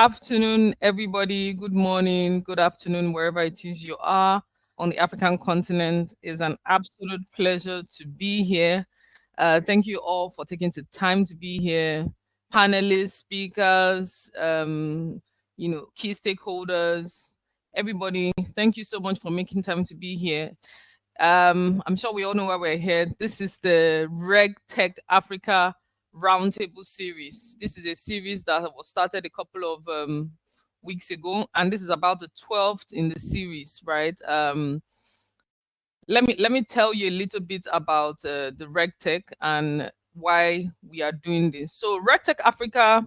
Afternoon, everybody. Good morning, good afternoon, wherever it is you are on the African continent. It's an absolute pleasure to be here. Thank you all for taking the time to be here. Panelists, speakers, key stakeholders, everybody. Thank you so much for making time to be here. I'm sure we all know why we're here. This is the Regtech Africa Roundtable series. This is a series that was started a couple of weeks ago, and this is about the 12th in the series, right? Let me tell you a little bit about the Regtech and why we are doing this. So Regtech Africa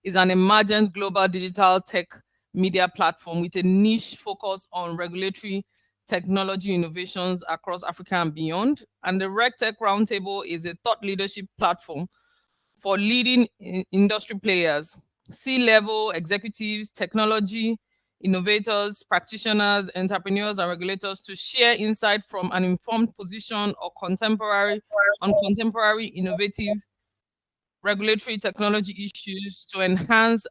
is an emergent global digital tech media platform with a niche focus on regulatory technology innovations across Africa and beyond. And the Regtech Roundtable is a thought leadership platform for leading industry players, C-level executives, technology innovators, practitioners, entrepreneurs, and regulators to share insight from an informed position or contemporary innovative regulatory technology issues to enhance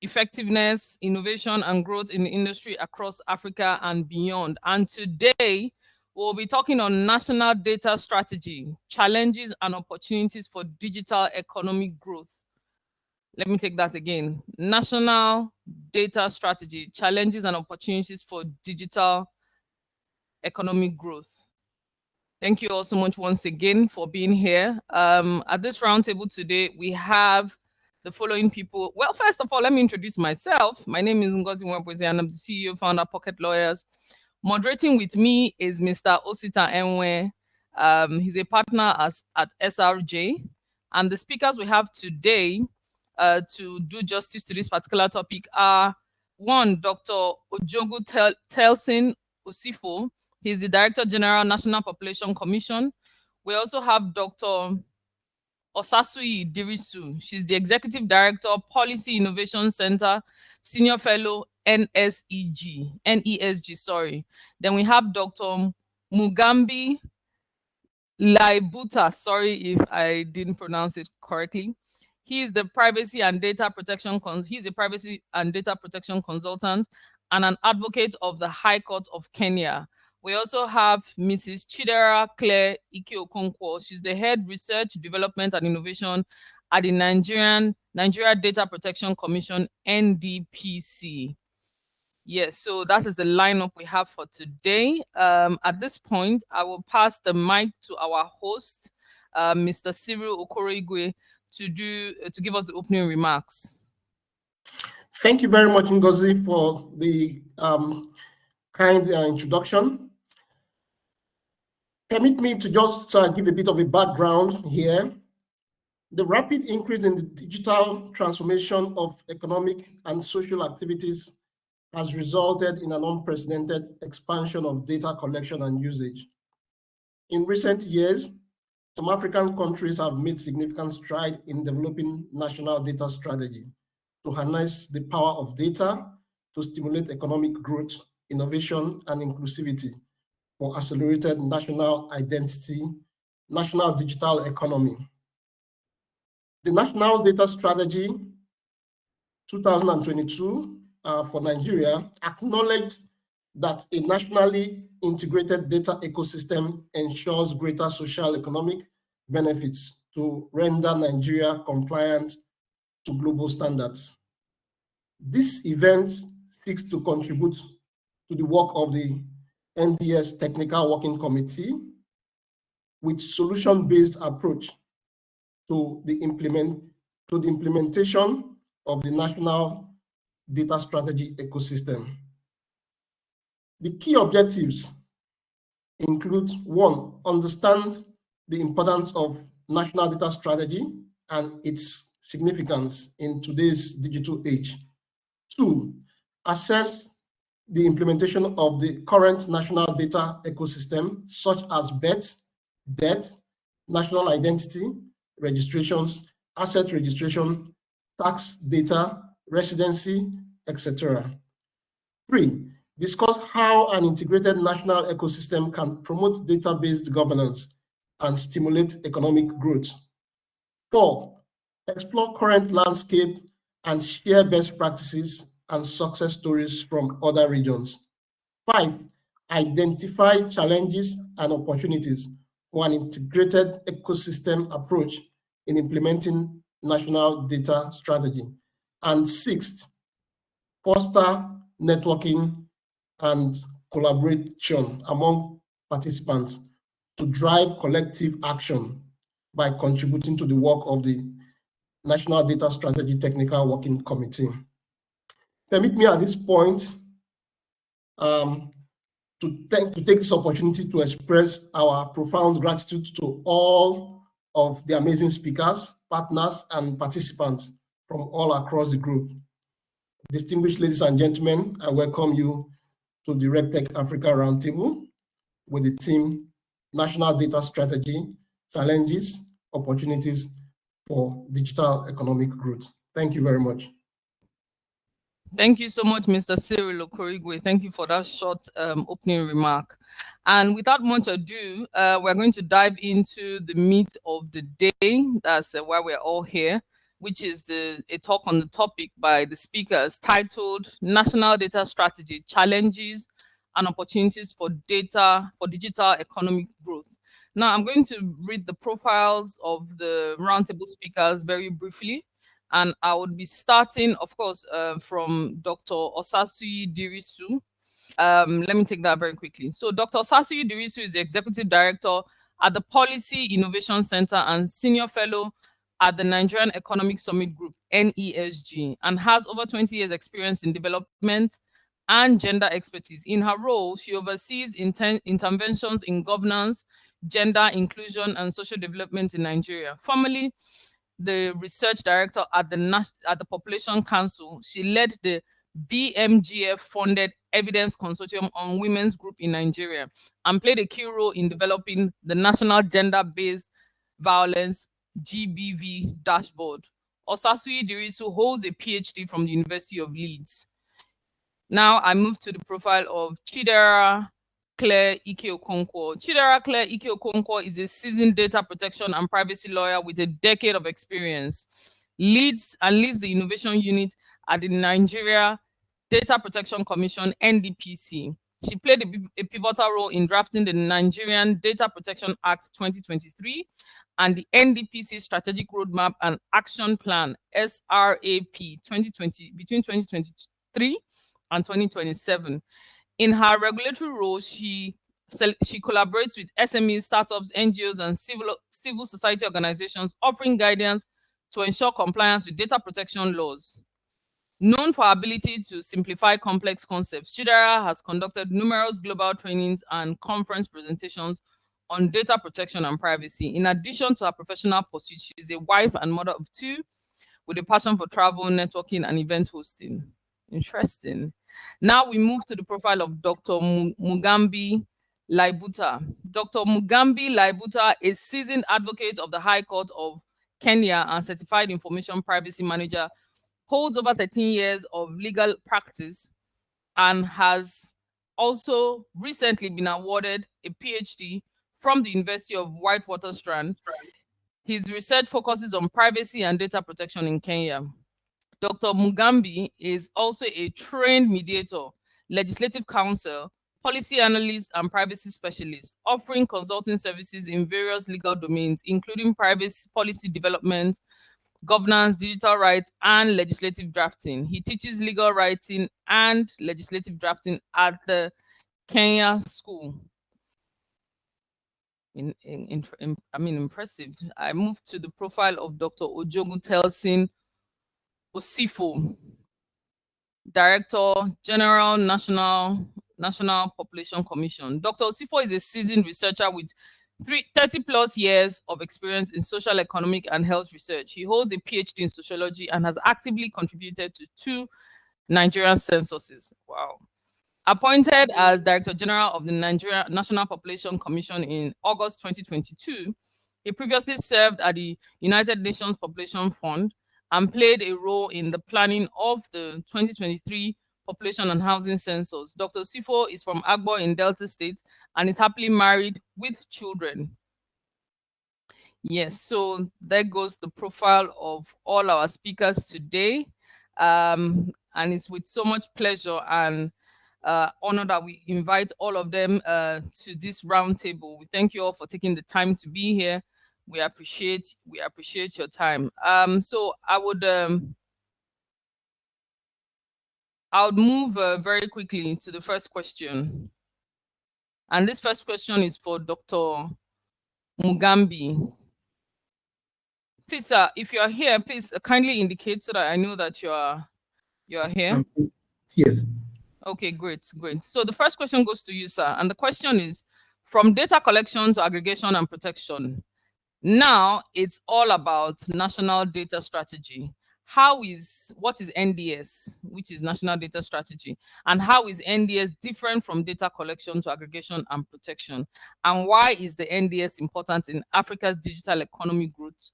effectiveness, innovation, and growth in the industry across Africa and beyond. And today, we'll be talking on national data strategy, challenges and opportunities for digital economic growth. Let me take that again. National data strategy, challenges and opportunities for digital economic growth. Thank you all so much once again for being here. At this roundtable today, we have the following people. Well, first of all, let me introduce myself. My name is Ngozi Mwabweze, and I'm the CEO, founder, Pocket Lawyers. Moderating with me is Mr. Osita Enwe. He's a partner at SRJ. And the speakers we have today to do justice to this particular topic are, one, Dr. Ojogu Telsin Osifo. He's the Director General, National Population Commission. We also have Dr. Osasui Dirisu. She's the Executive Director, Policy Innovation Center, Senior Fellow, NESG. Then we have Dr. Mugambi Laibuta. Sorry if I didn't pronounce it correctly. He's a privacy and data protection consultant and an advocate of the High Court of Kenya. We also have Mrs. Chidera Claire Ike-Okonkwo. She's the Head Research, Development and Innovation at the Nigeria Data Protection Commission, NDPC. Yes, so that is the lineup we have for today. At this point, I will pass the mic to our host, Mr. Cyril Okoroigwe, to give us the opening remarks. Thank you very much, Ngozi, for the kind introduction. Permit me to just give a bit of a background here. The rapid increase in the digital transformation of economic and social activities has resulted in an unprecedented expansion of data collection and usage. In recent years, some African countries have made significant strides in developing national data strategy to harness the power of data to stimulate economic growth, innovation, and inclusivity for accelerated national identity, national digital economy. The National Data Strategy 2022 for Nigeria acknowledged that a nationally integrated data ecosystem ensures greater social economic benefits to render Nigeria compliant to global standards. This event seeks to contribute to the work of the NDS Technical Working Committee with solution-based approach to the implementation of the national data strategy ecosystem. The key objectives include, one, understand the importance of national data strategy and its significance in today's digital age. Two, assess the implementation of the current national data ecosystem, such as birth, death, national identity, registrations, asset registration, tax data, residency, etc. Three, discuss how an integrated national ecosystem can promote data-based governance and stimulate economic growth. Four, explore current landscape and share best practices and success stories from other regions. 5, identify challenges and opportunities for an integrated ecosystem approach in implementing national data strategy. And 6th, foster networking and collaboration among participants to drive collective action by contributing to the work of the National Data Strategy Technical Working Committee. Permit me at this point to take this opportunity to express our profound gratitude to all of the amazing speakers, partners, and participants from all across the group. Distinguished ladies and gentlemen, I welcome you to the Regtech Africa Roundtable with the theme National Data Strategy, Challenges, Opportunities for Digital Economic Growth. Thank you very much. Thank you so much, Mr. Cyril Okorigwe. Thank you for that short opening remark. And without much ado, we're going to dive into the meat of the day. That's why we're all here, which is a talk on the topic by the speakers titled National Data Strategy, Challenges and Opportunities for Digital Economic Growth. Now, I'm going to read the profiles of the roundtable speakers very briefly. And I would be starting, of course, from Dr. Osasuyi Dirisu. Let me take that very quickly. So Dr. Osasuyi Dirisu is the Executive Director at the Policy Innovation Center and Senior Fellow at the Nigerian Economic Summit Group, NESG, and has over 20 years experience in development and gender expertise. In her role, she oversees interventions in governance, gender inclusion, and social development in Nigeria. Formerly the research director at the Population Council, she led the BMGF-funded Evidence Consortium on Women's Group in Nigeria and played a key role in developing the National Gender-Based Violence GBV dashboard. Osasuyi Dirisu holds a PhD from the University of Leeds. Now I move to the profile of Chidera Claire Ike-Okonkwo. Chidera Claire Ike-Okonkwo is a seasoned data protection and privacy lawyer with a decade of experience. Leads the innovation unit at the Nigeria Data Protection Commission, NDPC. She played a pivotal role in drafting the Nigerian Data Protection Act 2023 and the NDPC Strategic Roadmap and Action Plan, SRAP 2020, between 2023 and 2027. In her regulatory role, she collaborates with SMEs, startups, NGOs, and civil society organizations, offering guidance to ensure compliance with data protection laws. Known for her ability to simplify complex concepts, Chidera has conducted numerous global trainings and conference presentations on data protection and privacy. In addition to her professional pursuits, she is a wife and mother of 2 with a passion for travel, networking, and event hosting. Interesting. Now we move to the profile of Dr. Mugambi Laibuta. Dr. Mugambi Laibuta is seasoned advocate of the High Court of Kenya and certified information privacy manager, holds over 13 years of legal practice, and has also recently been awarded a PhD from the University of Witwatersrand. His research focuses on privacy and data protection in Kenya. Dr. Mugambi is also a trained mediator, legislative counsel, policy analyst, and privacy specialist, offering consulting services in various legal domains, including privacy policy development, governance, digital rights, and legislative drafting. He teaches legal writing and legislative drafting at the Kenya School. Impressive. I move to the profile of Dr. Ojogun Telsin Osifo, Director General, National Population Commission. Dr. Osifo is a seasoned researcher with 30+ years of experience in social, economic, and health research. He holds a PhD in sociology and has actively contributed to 2 Nigerian censuses. Wow. Appointed as Director General of the Nigeria National Population Commission in August 2022, he previously served at the United Nations Population Fund and played a role in the planning of the 2023 Population and Housing Census. Dr. Osifo is from Agbo in Delta State and is happily married with children. Yes, so there goes the profile of all our speakers today. And it's with so much pleasure and honor that we invite all of them to this roundtable. We thank you all for taking the time to be here. We appreciate your time. So I would move very quickly to the first question. And this first question is for Dr. Mugambi. Please, sir, if you are here, please kindly indicate so that I know that you are here. Yes. Okay, great. So the first question goes to you, sir. And the question is, from data collection to aggregation and protection, now it's all about national data strategy. What is NDS, which is National Data Strategy, and how is NDS different from data collection to aggregation and protection? And why is the NDS important in Africa's digital economy growth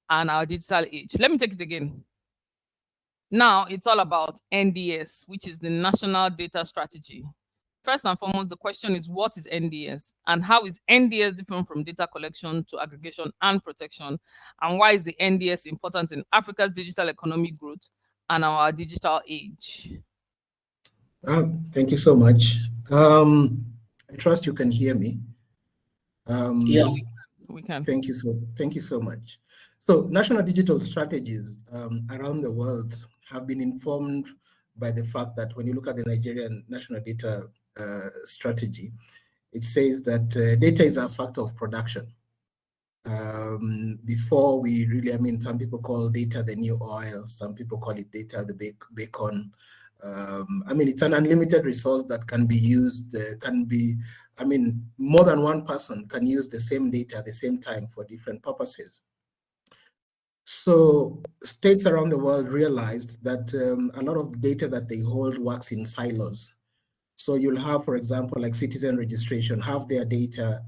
and our digital age? Let me take it again. Now it's all about NDS, which is the National Data Strategy. First and foremost, the question is, what is NDS and how is NDS different from data collection to aggregation and protection? And why is the NDS important in Africa's digital economy growth and our digital age? Thank you so much. I trust you can hear me. Yeah, we can. Thank you so much. So national digital strategies around the world have been informed by the fact that when you look at the Nigerian national data strategy, it says that data is a factor of production. Before we really, some people call data the new oil, some people call it data the bacon. It's an unlimited resource that can be used, more than one person can use the same data at the same time for different purposes. So states around the world realized that a lot of data that they hold works in silos. So you'll have, for example, like citizen registration, have their data,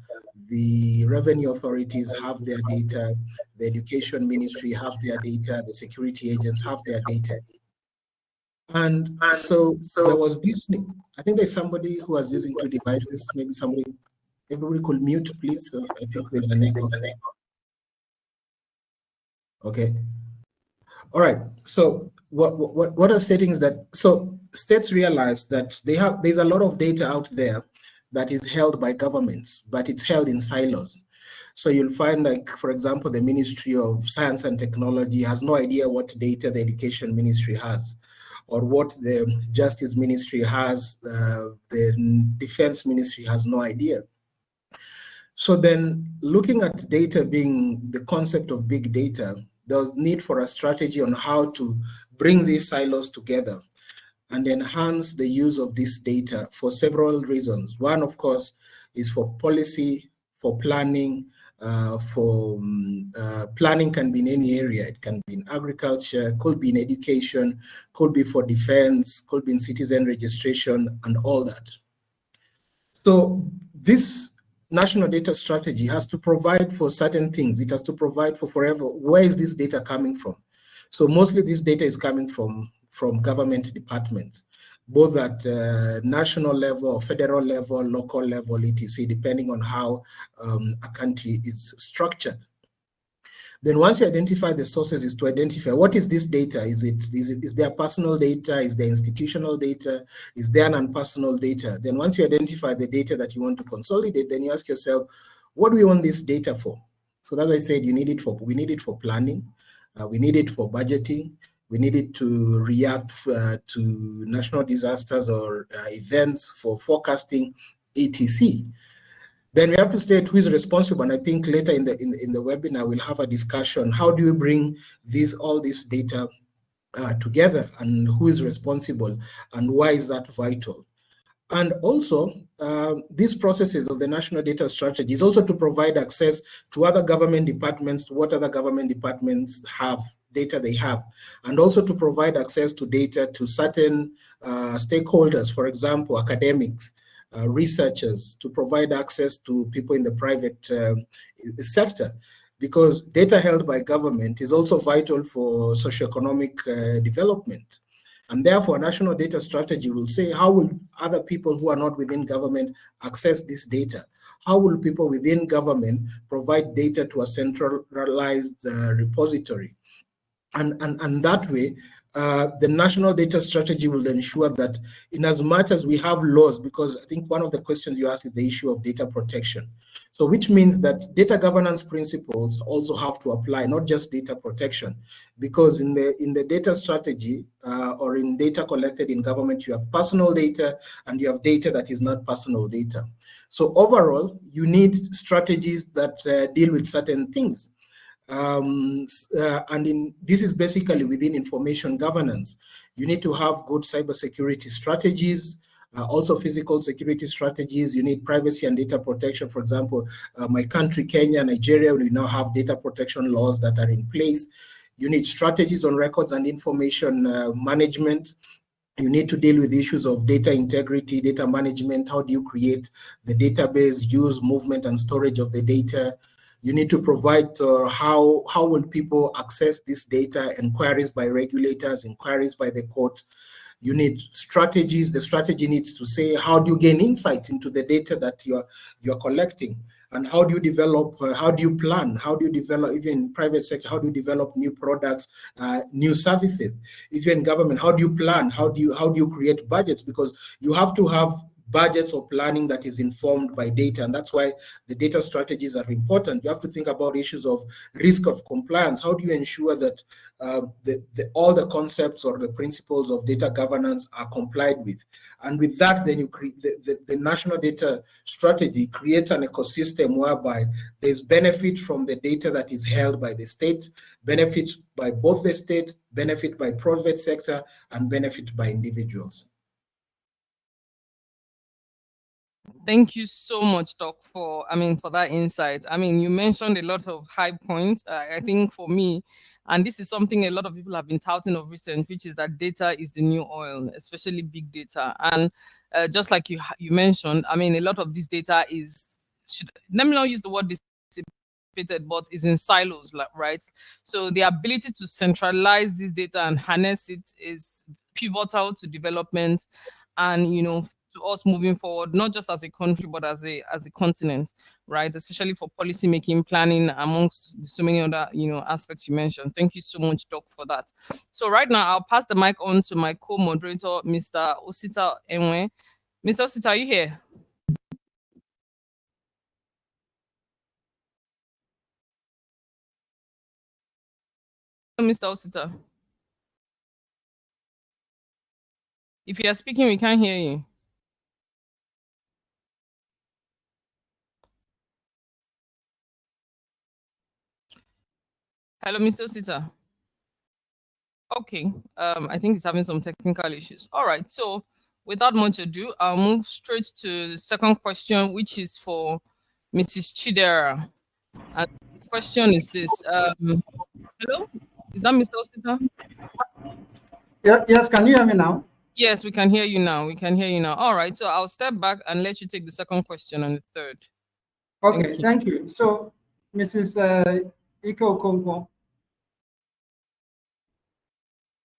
the revenue authorities have their data, the education ministry have their data, the security agents have their data. And so there was this, I think there's somebody who was using two devices, maybe everybody could mute, please. So I think there's an echo. Okay. All right. So what I'm stating is that, so states realize that there's a lot of data out there that is held by governments, but it's held in silos. So you'll find, like, for example, the Ministry of Science and Technology has no idea what data the Education Ministry has, or what the Justice Ministry has, the Defense Ministry has no idea. So then, looking at data being the concept of big data, there's need for a strategy on how to bring these silos together and enhance the use of this data for several reasons. One, of course, is for policy, for planning. Planning can be in any area. It can be in agriculture, could be in education, could be for defense, could be in citizen registration, and all that. So this national data strategy has to provide for certain things. It has to provide for forever. Where is this data coming from? So mostly this data is coming from government departments, both at national level, federal level, local level, etc., depending on how a country is structured. Then once you identify the sources, is to identify what is this data? Is there personal data? Is there institutional data? Is there non-personal data? Then once you identify the data that you want to consolidate, then you ask yourself, what do we want this data for? So that's why I said we need it for planning, we need it for budgeting, we need it to react to national disasters or events, for forecasting, etc. Then we have to state who is responsible, and I think later in the webinar we'll have a discussion. How do we bring all this data together, and who is responsible, and why is that vital? And also, these processes of the national data strategy is also to provide access to other government departments, to what other government departments have, data they have, and also to provide access to data to certain stakeholders, for example, academics, researchers, to provide access to people in the private sector, because data held by government is also vital for socioeconomic development. And therefore, a national data strategy will say, how will other people who are not within government access this data? how will people within government provide data to a centralized repository? And that way, the national data strategy will ensure that in as much as we have laws, because I think one of the questions you asked is the issue of data protection. So which means that data governance principles also have to apply, not just data protection, because in the data strategy or in data collected in government, you have personal data and you have data that is not personal data. So overall, you need strategies that deal with certain things. This is basically within information governance. You need to have good cybersecurity strategies, also physical security strategies. You need privacy and data protection. For example, my country, Kenya, Nigeria, we now have data protection laws that are in place. You need strategies on records and information management. You need to deal with issues of data integrity, data management. How do you create the database, use, movement, and storage of the data? You need to provide how will people access this data, inquiries by regulators, inquiries by the court. You need strategies. The strategy needs to say, how do you gain insights into the data that you're collecting? And how do you develop, how do you plan? How do you develop, even private sector, how do you develop new products, new services? Even government, how do you plan? How do you create budgets? Because you have to have budgets or planning that is informed by data. And that's why the data strategies are important. You have to think about issues of risk of compliance. How do you ensure that all the concepts or the principles of data governance are complied with? And with that, then you create the national data strategy creates an ecosystem whereby there's benefit from the data that is held by the state, benefit by both the state, benefit by private sector, and benefit by individuals. Thank you so much, Doc, for that insight. You mentioned a lot of high points. I think for me, and this is something a lot of people have been touting of recent, which is that data is the new oil, especially big data. And just like you mentioned, a lot of this data let me not use the word dissipated, but is in silos, right? So the ability to centralize this data and harness it is pivotal to development and to us moving forward, not just as a country but as a continent, right? Especially for policy making, planning, amongst so many other aspects you mentioned. Thank you so much, Doc, for that. So right now I'll pass the mic on to my co-moderator, Mr. Osita Enwe. Mr. Osita, are you here? Mr. Osita, if you are speaking, we can't hear you. Hello, Mr. Osita. Okay, I think he's having some technical issues. All right, so without much ado, I'll move straight to the second question, which is for Mrs. Chidera. And the question is this. Hello, is that Mr. Osita? Yeah, yes, can you hear me now? Yes, we can hear you now. We can hear you now. All right, so I'll step back and let you take the second question and the third. Okay, thank you. So, Mrs. Iko Okonkwo.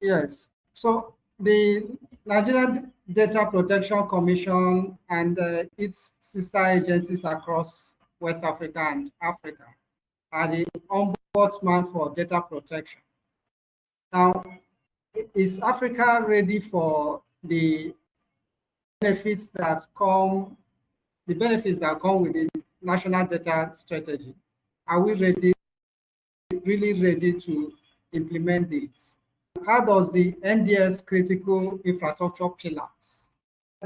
Yes, so the Nigerian Data Protection Commission and its sister agencies across West Africa and Africa are the ombudsman for data protection. Now, is Africa ready for the benefits that come with the national data strategy? Are we really ready to implement these? How does the NDS critical infrastructure pillars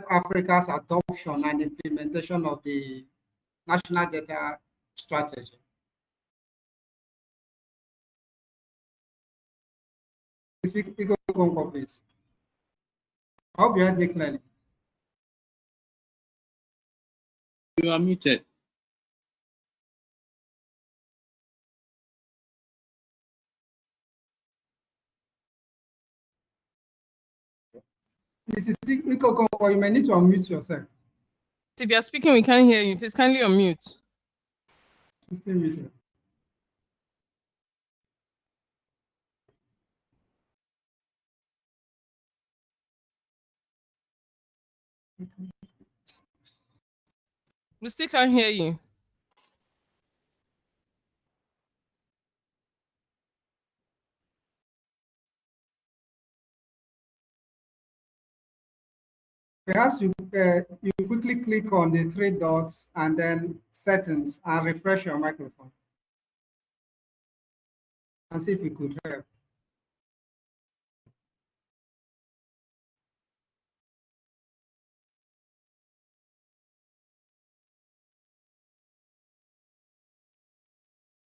Africa's adoption and implementation of the national data strategy? Please. I hope you heard me clearly. You are muted. Mrs. Iko, you may need to unmute yourself. If you are speaking, we can't hear you. Please kindly unmute. She's still muted. We still can't hear you. Perhaps you quickly click on the three dots and then settings and refresh your microphone and see if it could help.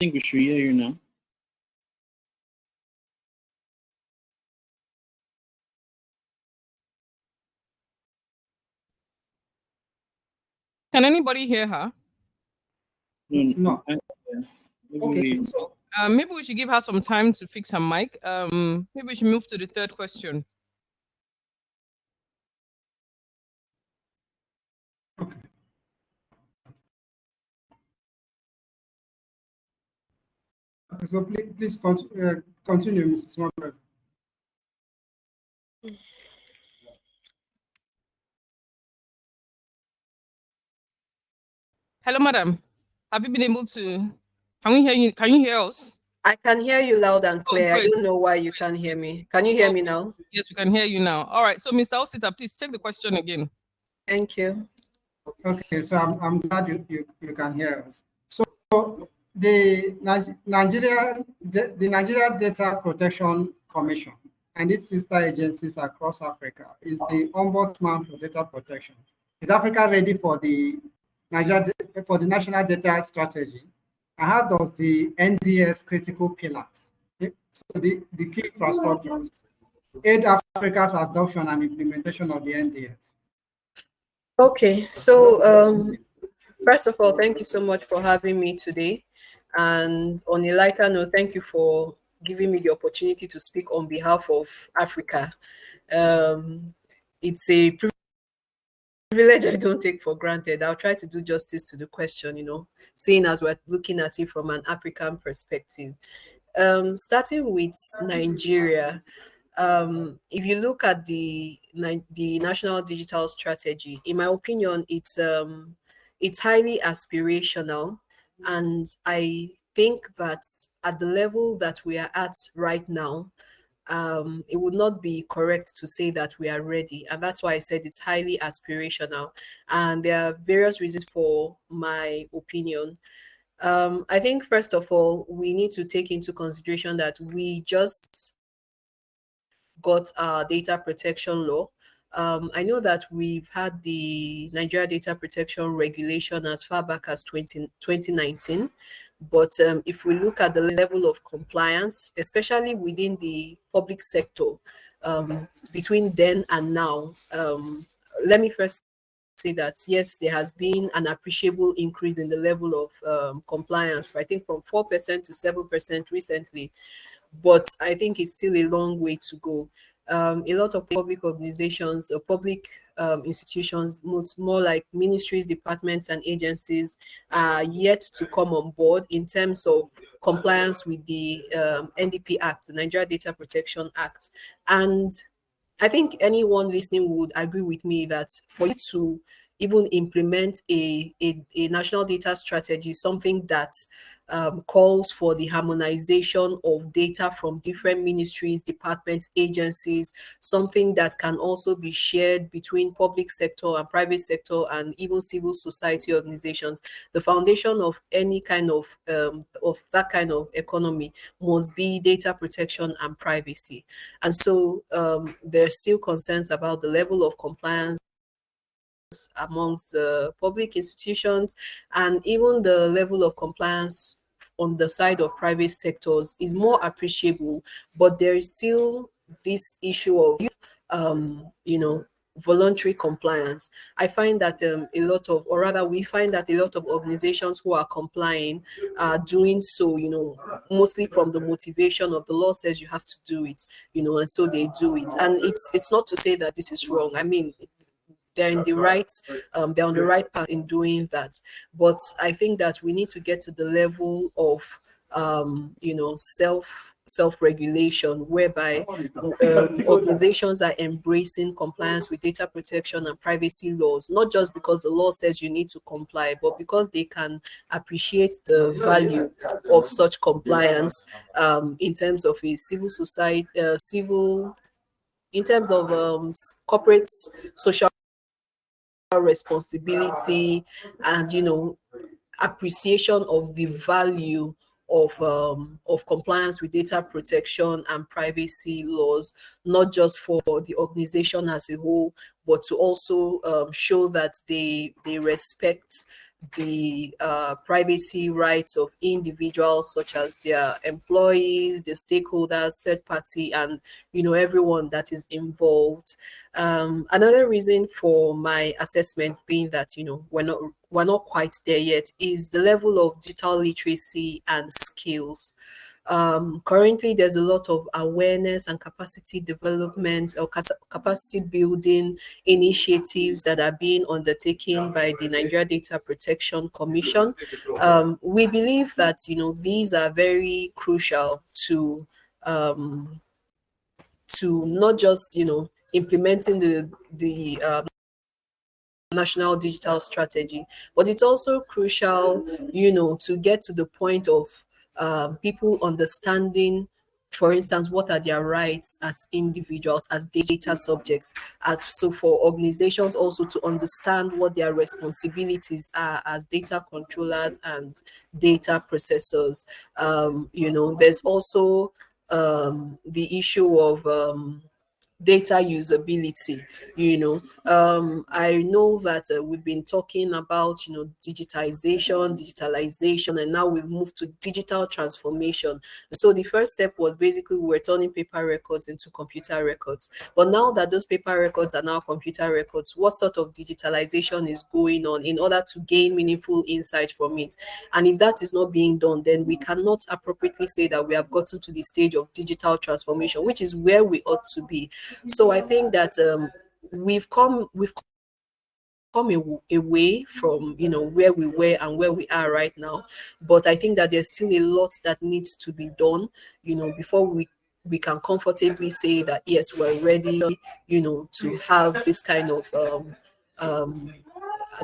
I think we should hear you now. Can anybody hear her? No. Okay, so maybe we should give her some time to fix her mic. Maybe we should move to the third question. Okay. So please continue, Mrs. Margaret. Hello, madam. Have you been able to? Can we hear you? Can you hear us? I can hear you loud and clear. I great. don't know why you can't hear me. Can you hear me now? Yes, we can hear you now. All right. So, Mr. Osita, please take the question again. Thank you. Okay, so I'm glad you can hear us. So the Nigeria Data Protection Commission and its sister agencies across Africa is the ombudsman for data protection. Is Africa ready for the national data strategy? And how does the NDS critical pillars, so the key infrastructures, aid Africa's adoption and implementation of the NDS? Okay, so first of all, thank you so much for having me today. And on a lighter note, thank you for giving me the opportunity to speak on behalf of Africa. It's a privilege I don't take for granted. I'll try to do justice to the question, seeing as we're looking at it from an African perspective. Starting with Nigeria, if you look at the national digital strategy, in my opinion, it's highly aspirational, and I think that at the level that we are at right now, it would not be correct to say that we are ready, and that's why I said it's highly aspirational. And there are various reasons for my opinion. I think first of all, we need to take into consideration that we just got our data protection law. I know that we've had the Nigeria Data Protection Regulation as far back as 2019, but if we look at the level of compliance, especially within the public sector, between then and now, let me first say that yes, there has been an appreciable increase in the level of compliance, I think from 4% to 7% recently, but I think it's still a long way to go. A lot of public organizations or public institutions, more like ministries, departments, and agencies, are yet to come on board in terms of compliance with the NDP Act, the Nigeria Data Protection Act. And I think anyone listening would agree with me that for you to even implement a national data strategy, something that calls for the harmonization of data from different ministries, departments, agencies, something that can also be shared between public sector and private sector and even civil society organizations. The foundation of any kind of that kind of economy must be data protection and privacy. And so there's still concerns about the level of compliance amongst public institutions, and even the level of compliance on the side of private sectors is more appreciable, but there is still this issue of voluntary compliance. I find that we find that a lot of organizations who are complying are doing so, mostly from the motivation of the law says you have to do it, and so they do it. And it's not to say that this is wrong. I mean, they're in the right, they're on the right path in doing that. But I think that we need to get to the level of, self-regulation, whereby organizations are embracing compliance with data protection and privacy laws, not just because the law says you need to comply, but because they can appreciate the value of such compliance in terms of a civil society, in terms of corporate social responsibility, and appreciation of the value of compliance with data protection and privacy laws, not just for the organization as a whole, but to also show that they respect the privacy rights of individuals, such as their employees, the stakeholders, third party, and everyone that is involved. Another reason for my assessment being that we're not quite there yet is the level of digital literacy and skills. Currently, there's a lot of awareness and capacity development or capacity building initiatives that are being undertaken by the Nigeria Data Protection Commission. We believe that these are very crucial to not just implementing the national digital strategy, but it's also crucial to get to the point of people understanding, for instance, what are their rights as individuals, as data subjects, so for organizations also to understand what their responsibilities are as data controllers and data processors. There's also the issue of data usability. I know that we've been talking about digitalization, and now we've moved to digital transformation. So the first step was basically we're turning paper records into computer records, but now that those paper records are now computer records, what sort of digitalization is going on in order to gain meaningful insight from it? And if that is not being done, then we cannot appropriately say that we have gotten to the stage of digital transformation, which is where we ought to be. So I think that we've come away from where we were and where we are right now, but I think that there's still a lot that needs to be done before we can comfortably say that yes, we're ready to have this kind of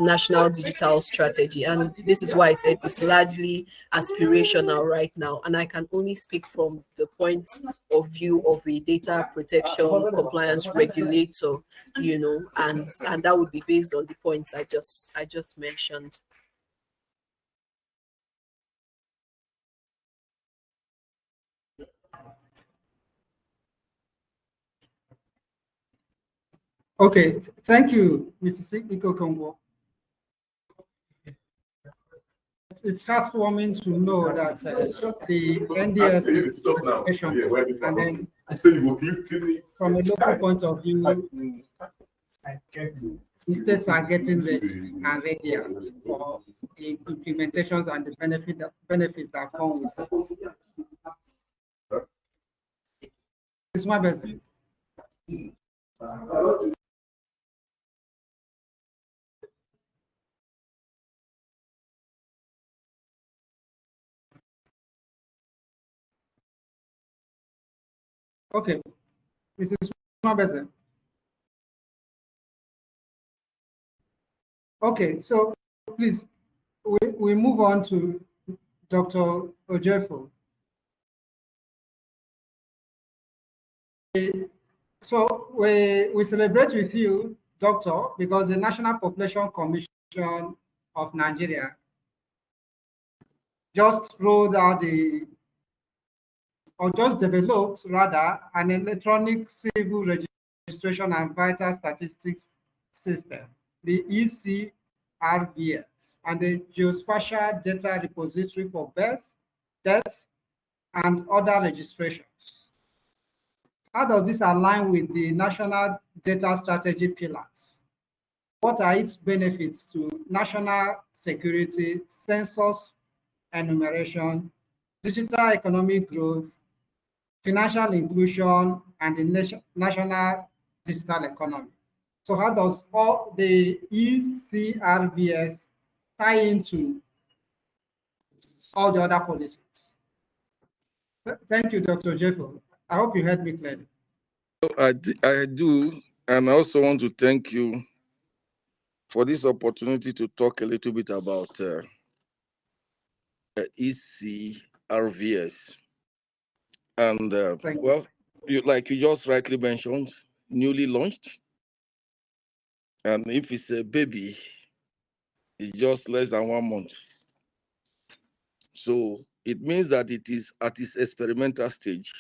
national digital strategy. And this is why I said it's largely aspirational right now, and I can only speak from the point of view of a data protection compliance regulator, and that would be based on the points I just mentioned. Okay, thank you, Mr. Iko. It's heartwarming to know that the NDS is participation, and then from a local point of view, the states are getting ready and ready for the implementations and the benefits that come with it. It's my best. Okay, Mrs. Mabeze. Okay, so please, we move on to Dr. Ojefo. So we celebrate with you, Doctor, because the National Population Commission of Nigeria just rolled out just developed rather an electronic civil registration and vital statistics system, the ECRVS, and the geospatial data repository for birth, death, and other registrations. How does this align with the national data strategy pillars? What are its benefits to national security, census enumeration, digital economic growth, financial inclusion, and the national digital economy? So how does all the ECRVS tie into all the other policies? Thank you, Dr. Jeffo. I hope you heard me clearly. I do, and I also want to thank you for this opportunity to talk a little bit about ECRVS. And well, you just rightly mentioned, newly launched. And if it's a baby, it's just less than 1 month. So it means that it is at its experimental stage.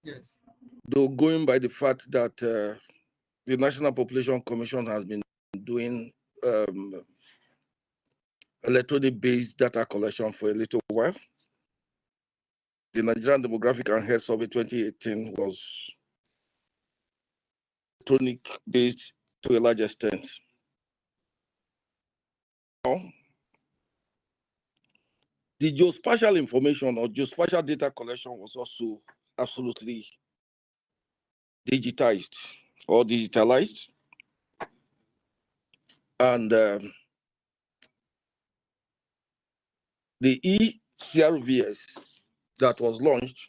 Yes. Though going by the fact that the National Population Commission has been doing electronic-based data collection for a little while. The Nigerian Demographic and Health Survey 2018 was electronic-based to a large extent. Now, the geospatial information or geospatial data collection was also absolutely digitized or digitalized. And the ECRVS that was launched,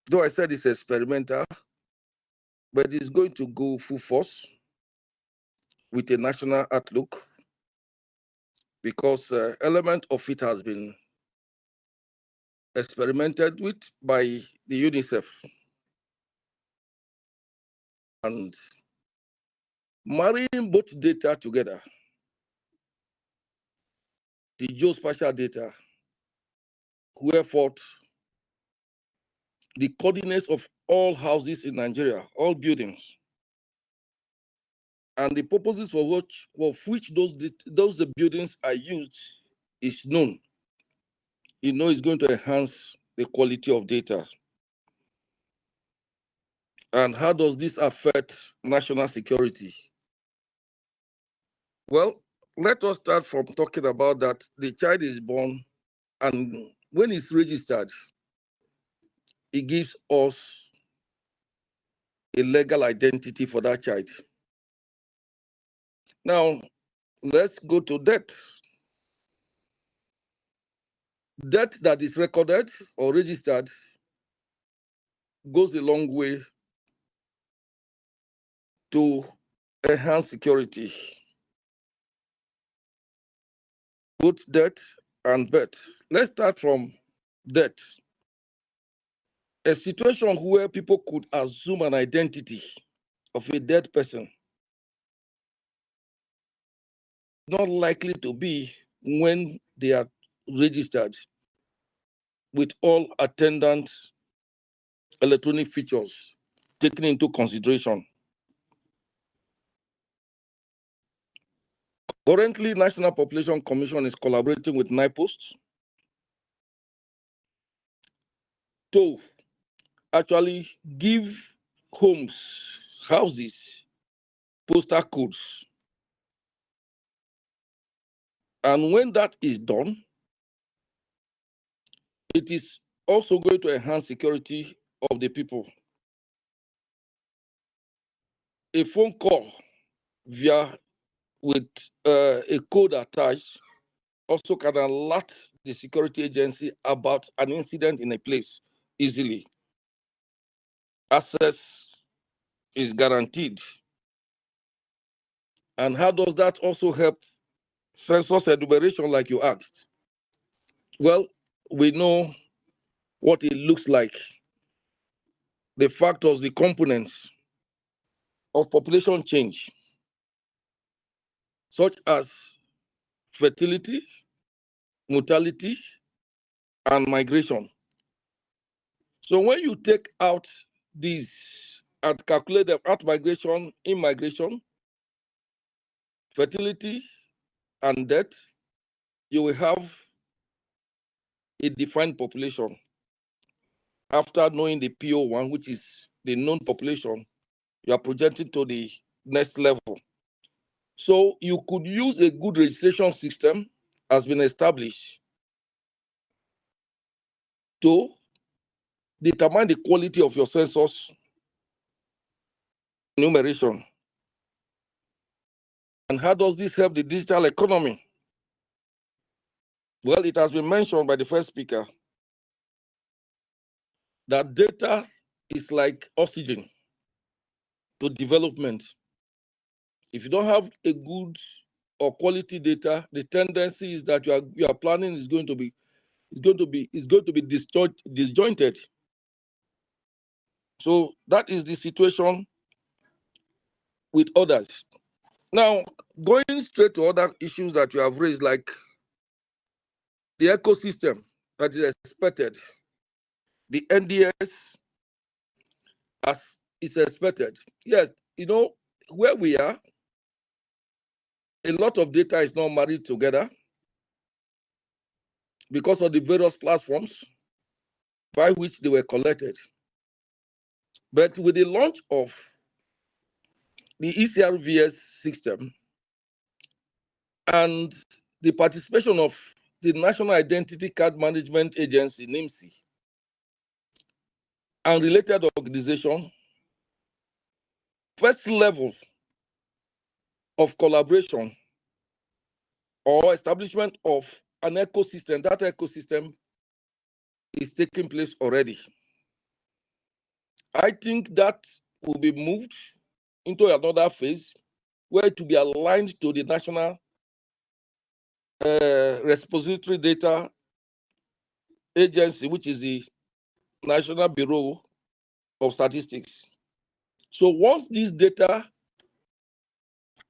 though I said it's experimental, but it's going to go full force with a national outlook because element of it has been experimented with by the UNICEF. And marrying both data together, the geospatial data, wherefore the coordinates of all houses in Nigeria, all buildings, and the purposes for which those buildings are used is known. You know it's going to enhance the quality of data. And how does this affect national security? Well, let us start from talking about that the child is born, and when it's registered, it gives us a legal identity for that child. Now, let's go to death. Death that is recorded or registered goes a long way to enhance security, both death and birth. Let's start from death. A situation where people could assume an identity of a dead person, not likely to be when they are registered with all attendant electronic features taken into consideration. Currently, National Population Commission is collaborating with NIPOST to actually give houses, postal codes. And when that is done, it is also going to enhance security of the people. A phone call with a code attached also can alert the security agency about an incident in a place easily. Access is guaranteed. And how does that also help census enumeration, like you asked? Well, we know what it looks like, the factors, the components of population change, such as fertility, mortality, and migration. So when you take out these and calculate them out migration, immigration, fertility, and death, you will have a defined population. After knowing the PO1, which is the known population, you are projecting to the next level. So you could use a good registration system has been established to determine the quality of your census enumeration. And how does this help the digital economy? Well, it has been mentioned by the first speaker that data is like oxygen to development. If you don't have a good or quality data, the tendency is that your planning is going to be disjointed. So that is the situation with others. Now, going straight to other issues that you have raised, like the ecosystem that is expected, the NDS as is expected. Yes, where we are, a lot of data is not married together because of the various platforms by which they were collected. But with the launch of the ECRVS system and the participation of the National Identity Card Management Agency, NIMC, and related organizations, first level of collaboration or establishment of an ecosystem, that ecosystem is taking place already. I think that will be moved into another phase where it will be aligned to the National Repository Data Agency, which is the National Bureau of Statistics. So once these data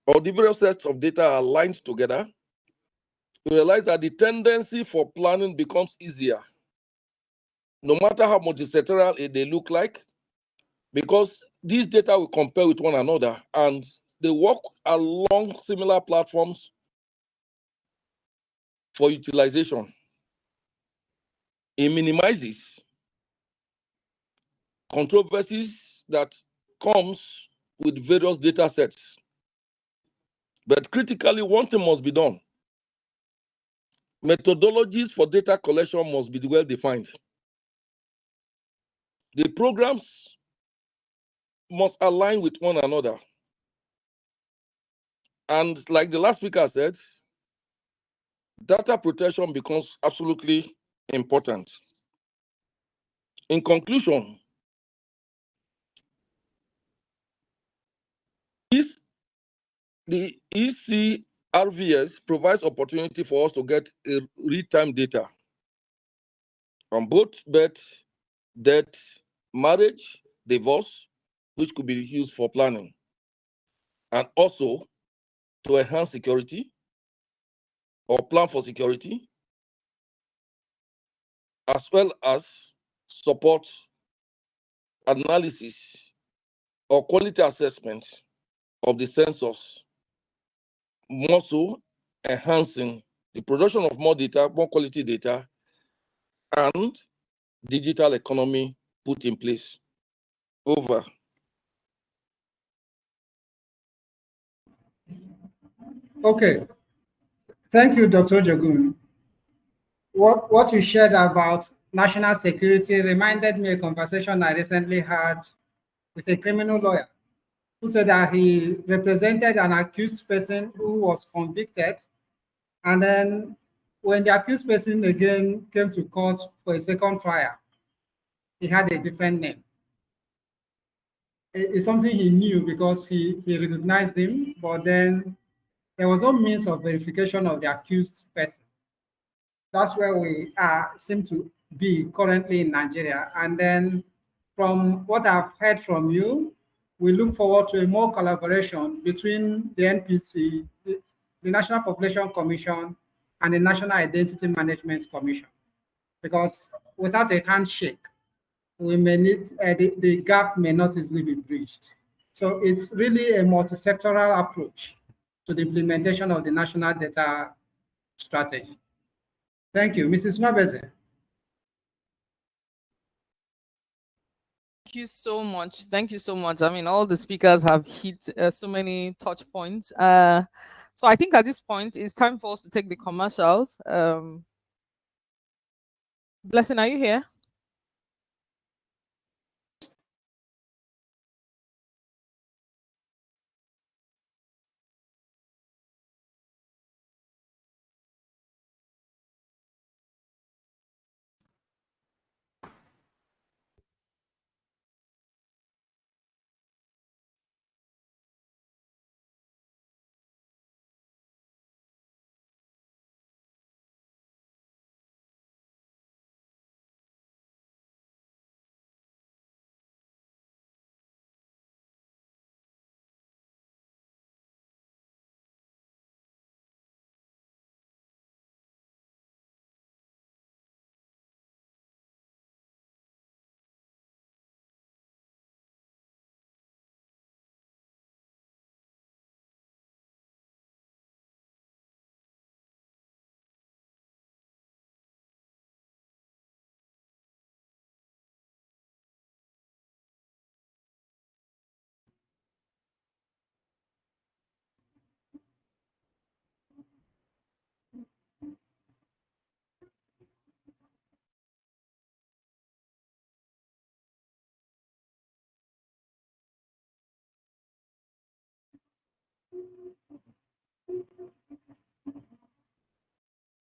or the various sets of data are aligned together, you realize that the tendency for planning becomes easier, no matter how multisectoral they look like, because these data will compare with one another and they work along similar platforms for utilization. It minimizes controversies that comes with various data sets. But critically, one thing must be done. Methodologies for data collection must be well defined. The programs must align with one another. And like the last speaker said, data protection becomes absolutely important. In conclusion, the ECRVS provides opportunity for us to get real-time data on both birth, death, marriage, divorce, which could be used for planning, and also to enhance security or plan for security, as well as support analysis or quality assessment of the census, more so enhancing the production of more data, more quality data, and digital economy put in place. Over. Okay, thank you, Dr. Jogun. What you shared about national security reminded me of a conversation I recently had with a criminal lawyer who said that he represented an accused person who was convicted. And then when the accused person again came to court for a second trial, he had a different name. It's something he knew because he recognized him, but then there was no means of verification of the accused person. That's where we seem to be currently in Nigeria. And then from what I've heard from you, we look forward to a more collaboration between the NPC, the National Population Commission, and the National Identity Management Commission. Because without a handshake, we may need, the gap may not easily be bridged. So it's really a multi-sectoral approach to the implementation of the national data strategy. Thank you. Mrs. Mabeze. Thank you so much. Thank you so much. I mean, all the speakers have hit so many touch points. So I think at this point, it's time for us to take the commercials. Blessing, are you here?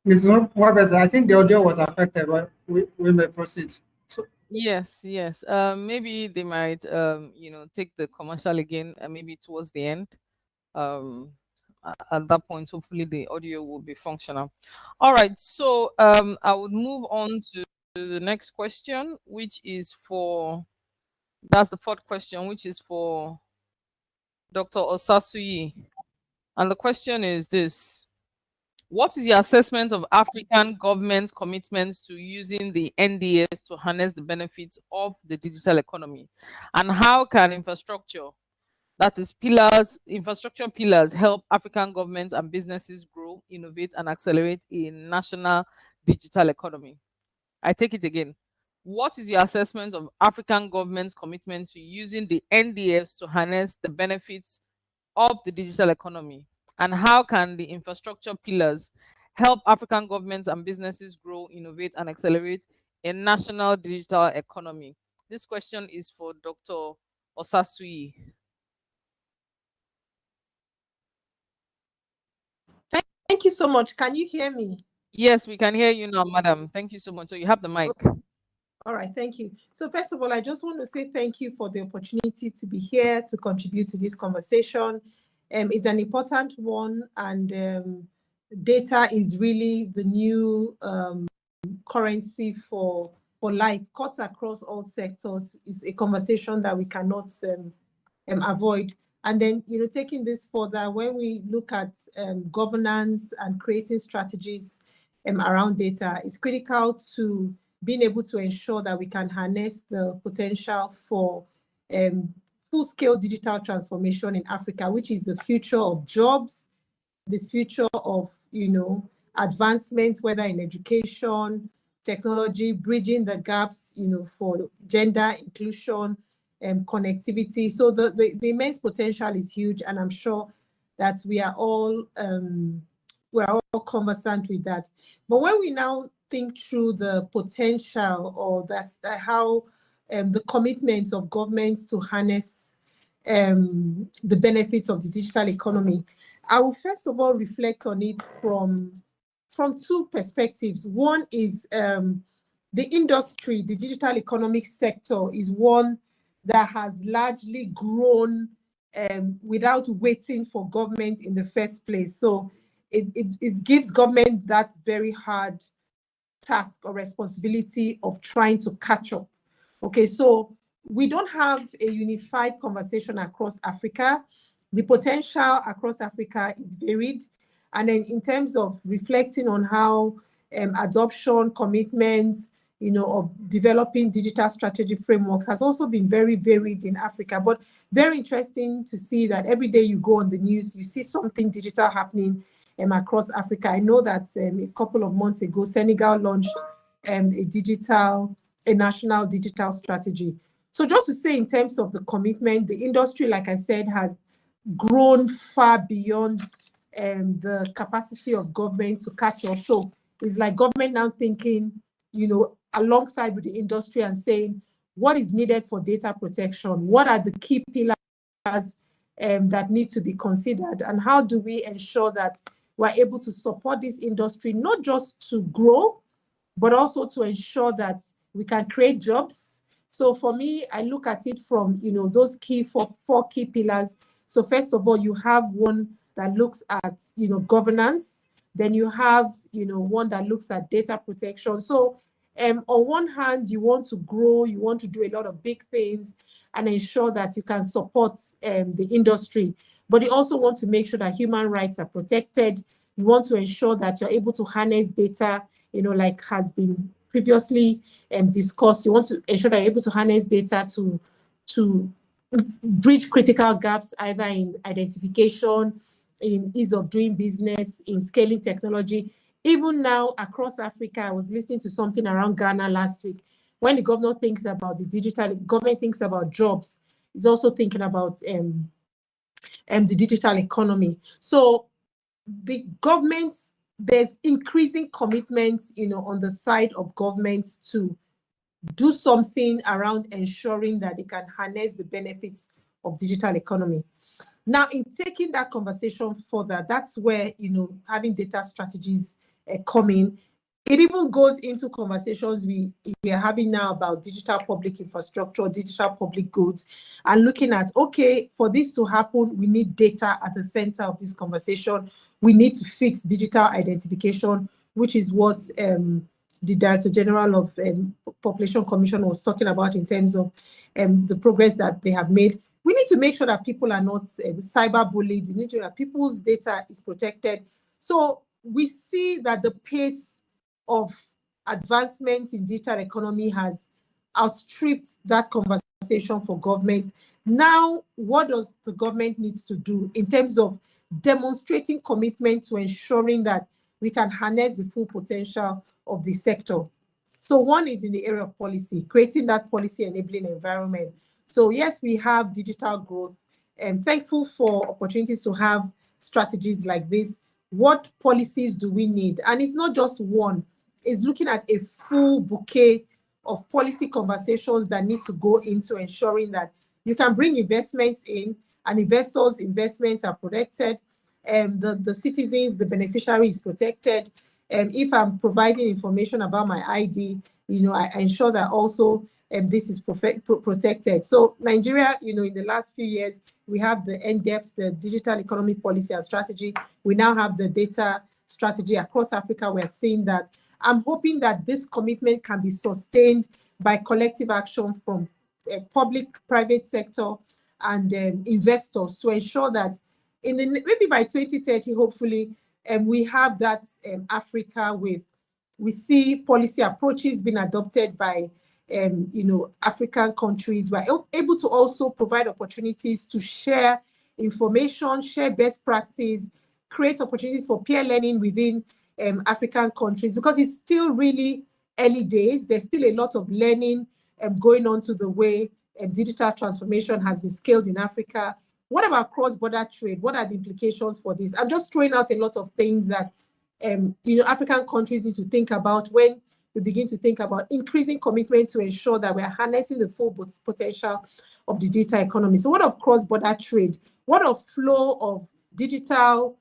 Ms. Wabes, I think the audio was affected, but we may proceed. So, Yes, yes. Maybe they might, take the commercial again, maybe towards the end. At that point, hopefully the audio will be functional. All right. So, I would move on to the next question, which is that's the fourth question, which is for Dr. Osasuyi. And the question is this: what is your assessment of African government's commitments to using the NDS to harness the benefits of the digital economy? And how can infrastructure pillars help African governments and businesses grow, innovate, and accelerate a national digital economy? I take it again. What is your assessment of African government's commitment to using the NDFs to harness the benefits of the digital economy? And how can the infrastructure pillars help African governments and businesses grow, innovate, and accelerate a national digital economy? This question is for Dr. Osasuyi. Thank you so much. Can you hear me? Yes, we can hear you now, madam. Thank you so much. So you have the mic. All right, thank you. So first of all, I just want to say thank you for the opportunity to be here to contribute to this conversation. It's an important one, and data is really the new currency for life. Cuts across all sectors is a conversation that we cannot avoid. And then, taking this further, when we look at governance and creating strategies around data, it's critical to being able to ensure that we can harness the potential for full-scale digital transformation in Africa, which is the future of jobs, the future of, advancements, whether in education, technology, bridging the gaps, for gender inclusion, connectivity. So the immense potential is huge, and I'm sure that we are all conversant with that. But when we now think through the potential, or that's how the commitments of governments to harness the benefits of the digital economy, I will first of all reflect on it from two perspectives. One is the industry, the digital economic sector is one that has largely grown without waiting for government in the first place. So it gives government that very hard task or responsibility of trying to catch up. Okay, so we don't have a unified conversation across Africa. The potential across Africa is varied. And then in terms of reflecting on how adoption, commitments, of developing digital strategy frameworks has also been very varied in Africa. But very interesting to see that every day you go on the news, you see something digital happening across Africa. I know that a couple of months ago, Senegal launched a national digital strategy. So just to say, in terms of the commitment, the industry, like I said, has grown far beyond the capacity of government to catch up. So it's like government now thinking, alongside with the industry and saying, what is needed for data protection? What are the key pillars that need to be considered? And how do we ensure that we're able to support this industry, not just to grow, but also to ensure that we can create jobs? So for me, I look at it from, those four key pillars. So first of all, you have one that looks at, governance. Then you have, one that looks at data protection. So on one hand, you want to grow, you want to do a lot of big things and ensure that you can support the industry. But you also want to make sure that human rights are protected. You want to ensure that you're able to harness data, like has been previously discussed. You want to ensure that you're able to harness data to bridge critical gaps, either in identification, in ease of doing business, in scaling technology. Even now across Africa, I was listening to something around Ghana last week. When the government thinks about the digital, government thinks about jobs, is also thinking about the digital economy. So the government, there's increasing commitments, on the side of governments to do something around ensuring that they can harness the benefits of digital economy. Now, in taking that conversation further, that's where, having data strategies coming. It even goes into conversations we are having now about digital public infrastructure, digital public goods, and looking at, okay, for this to happen, we need data at the center of this conversation. We need to fix digital identification, which is what the Director General of Population Commission was talking about in terms of the progress that they have made. We need to make sure that people are not cyberbullied. We need to make sure that people's data is protected. So we see that the pace of advancement in digital economy has outstripped that conversation for government. Now, what does the government need to do in terms of demonstrating commitment to ensuring that we can harness the full potential of the sector? So one is in the area of policy, creating that policy enabling environment. So yes, we have digital growth, and thankful for opportunities to have strategies like this. What policies do we need? And it's not just one. Is looking at a full bouquet of policy conversations that need to go into ensuring that you can bring investments in, and investors' investments are protected, and the citizens, the beneficiary is protected. And if I'm providing information about my ID, I ensure that also this is protected. So Nigeria, in the last few years, we have the NDEPS, the Digital Economic Policy and Strategy. We now have the data strategy across Africa. We're seeing that. I'm hoping that this commitment can be sustained by collective action from public, private sector, and investors to ensure that maybe by 2030, hopefully, we have that Africa we see policy approaches being adopted by African countries. We're able to also provide opportunities to share information, share best practice, create opportunities for peer learning within African countries, because it's still really early days. There's still a lot of learning going on to the way digital transformation has been scaled in Africa. What about cross-border trade? What are the implications for this? I'm just throwing out a lot of things that African countries need to think about when we begin to think about increasing commitment to ensure that we're harnessing the full potential of the digital economy. So what of cross-border trade? What of flow of digital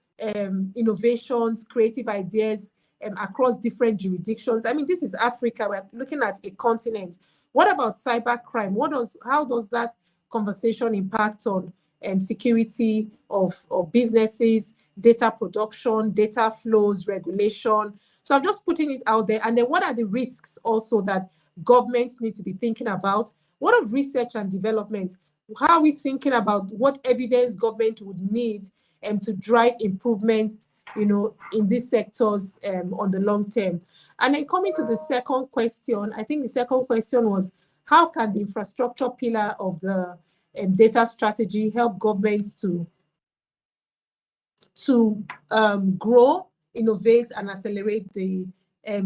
innovations, creative ideas across different jurisdictions? I mean, this is Africa. We're looking at a continent. What about cybercrime? How does that conversation impact on security of businesses, data production, data flows, regulation? So I'm just putting it out there. And then what are the risks also that governments need to be thinking about? What of research and development? How are we thinking about what evidence government would need to drive improvements, in these sectors on the long term? And then coming to the second question, I think the second question was, how can the infrastructure pillar of the data strategy help governments to grow, innovate, and accelerate the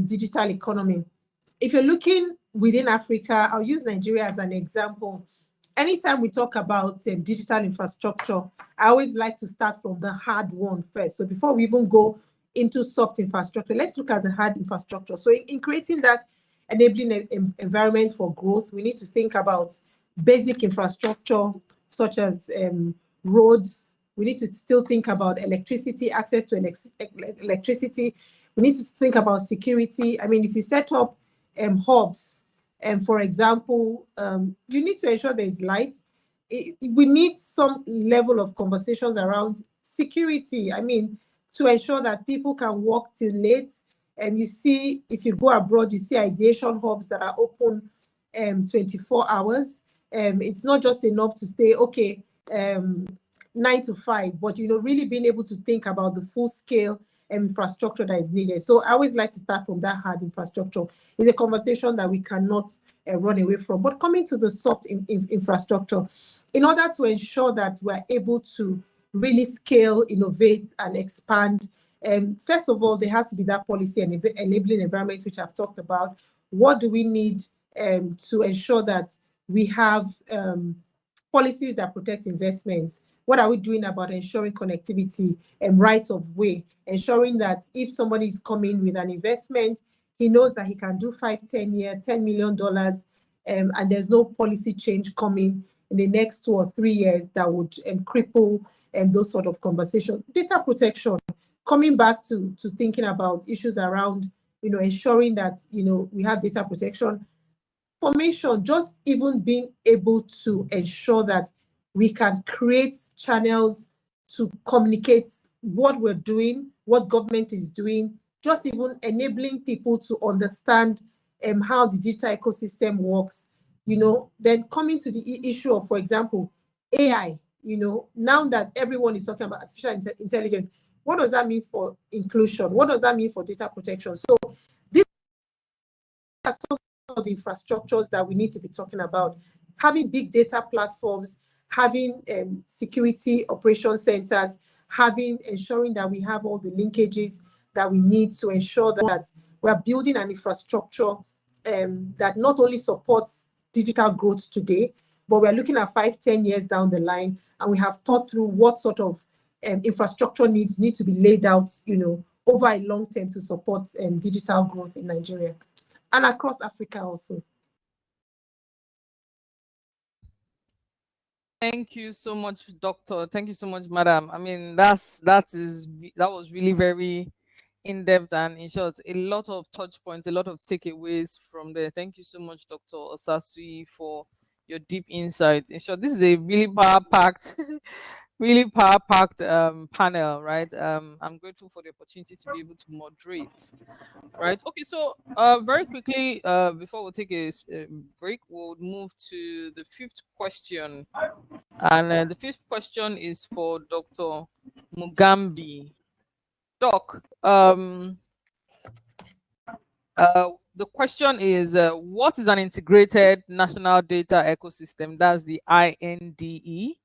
digital economy? If you're looking within Africa, I'll use Nigeria as an example. Anytime we talk about digital infrastructure, I always like to start from the hard one first. So before we even go into soft infrastructure, let's look at the hard infrastructure. So in creating that enabling environment for growth, we need to think about basic infrastructure such as roads. We need to still think about electricity, access to electricity. We need to think about security. I mean, if you set up hubs, and for example, you need to ensure there's light. We need some level of conversations around security. I mean, to ensure that people can work till late. And you see, if you go abroad, you see ideation hubs that are open 24 hours. It's not just enough to say, okay, 9 to 5, but really being able to think about the full scale infrastructure that is needed. So I always like to start from that hard infrastructure. It's a conversation that we cannot run away from. But coming to the soft infrastructure, in order to ensure that we're able to really scale, innovate, and expand, first of all, there has to be that policy and enabling environment, which I've talked about. What do we need to ensure that we have policies that protect investments? What are we doing about ensuring connectivity and right of way, ensuring that if somebody is coming with an investment, he knows that he can do 5-10 years, $10 million, and there's no policy change coming in the next 2 or 3 years that would cripple those sort of conversations. Data protection, coming back to thinking about issues around, ensuring that, we have data protection, formation, just even being able to ensure that we can create channels to communicate what we're doing, what government is doing, just even enabling people to understand how the digital ecosystem works, then coming to the issue of, for example, AI, now that everyone is talking about artificial intelligence, what does that mean for inclusion? What does that mean for data protection? So these are some of the infrastructures that we need to be talking about. Having big data platforms, having security operation centers, ensuring that we have all the linkages that we need to ensure that we're building an infrastructure that not only supports digital growth today, but we're looking at 5-10 years down the line, and we have thought through what sort of infrastructure needs need to be laid out, over a long term to support digital growth in Nigeria and across Africa also. Thank you so much, Doctor. Thank you so much, Madam. I mean, that was really very in-depth and, in short, a lot of touch points, a lot of takeaways from there. Thank you so much, Dr. Osasui, for your deep insights. In short, this is a really power-packed, really power-packed panel, right? I'm grateful for the opportunity to be able to moderate. Right. Okay. So, very quickly, before we take a break, we'll move to the fifth question, and the fifth question is for Dr. Mugambi. Doc, the question is, what is an integrated national data ecosystem? That's the INDE,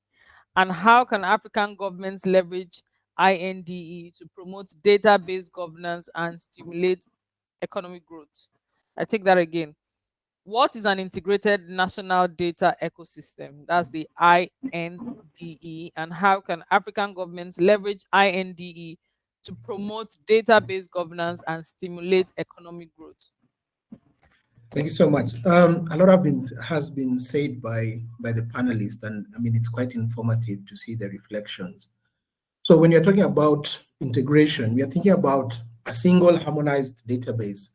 and how can African governments leverage INDE to promote database governance and stimulate economic growth? I take that again. What is an integrated national data ecosystem? That's the INDE. And how can African governments leverage INDE to promote database governance and stimulate economic growth? Thank you so much. A lot has been said by the panelists, and I mean, it's quite informative to see the reflections. So when you're talking about integration, we are thinking about a single harmonized database.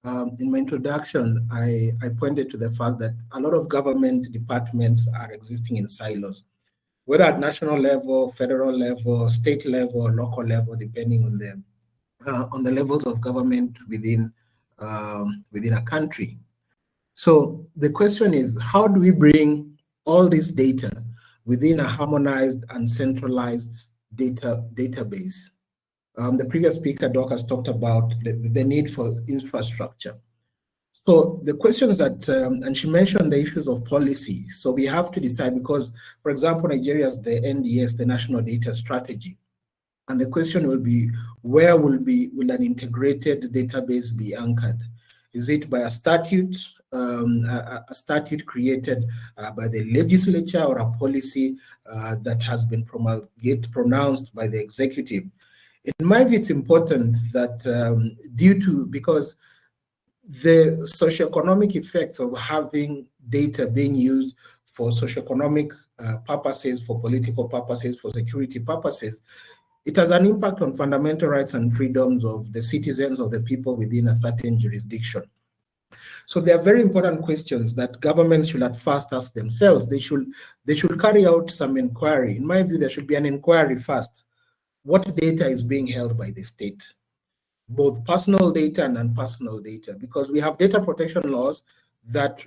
In my introduction, I pointed to the fact that a lot of government departments are existing in silos, whether at national level, federal level, state level, or local level, depending on the levels of government within a country. So the question is, how do we bring all this data within a harmonized and centralized database? The previous speaker, Doc, has talked about the need for infrastructure. So the questions that, and she mentioned the issues of policy. So we have to decide because, for example, Nigeria has the NDS, the National Data Strategy. And the question will be, where will an integrated database be anchored? Is it by a statute created by the legislature, or a policy that has been pronounced by the executive? In my view, it's important that because the socioeconomic effects of having data being used for socioeconomic purposes, for political purposes, for security purposes, it has an impact on fundamental rights and freedoms of the citizens, of the people within a certain jurisdiction. So there are very important questions that governments should at first ask themselves. They should carry out some inquiry. In my view, there should be an inquiry first. What data is being held by the state? Both personal data and non-personal data, because we have data protection laws that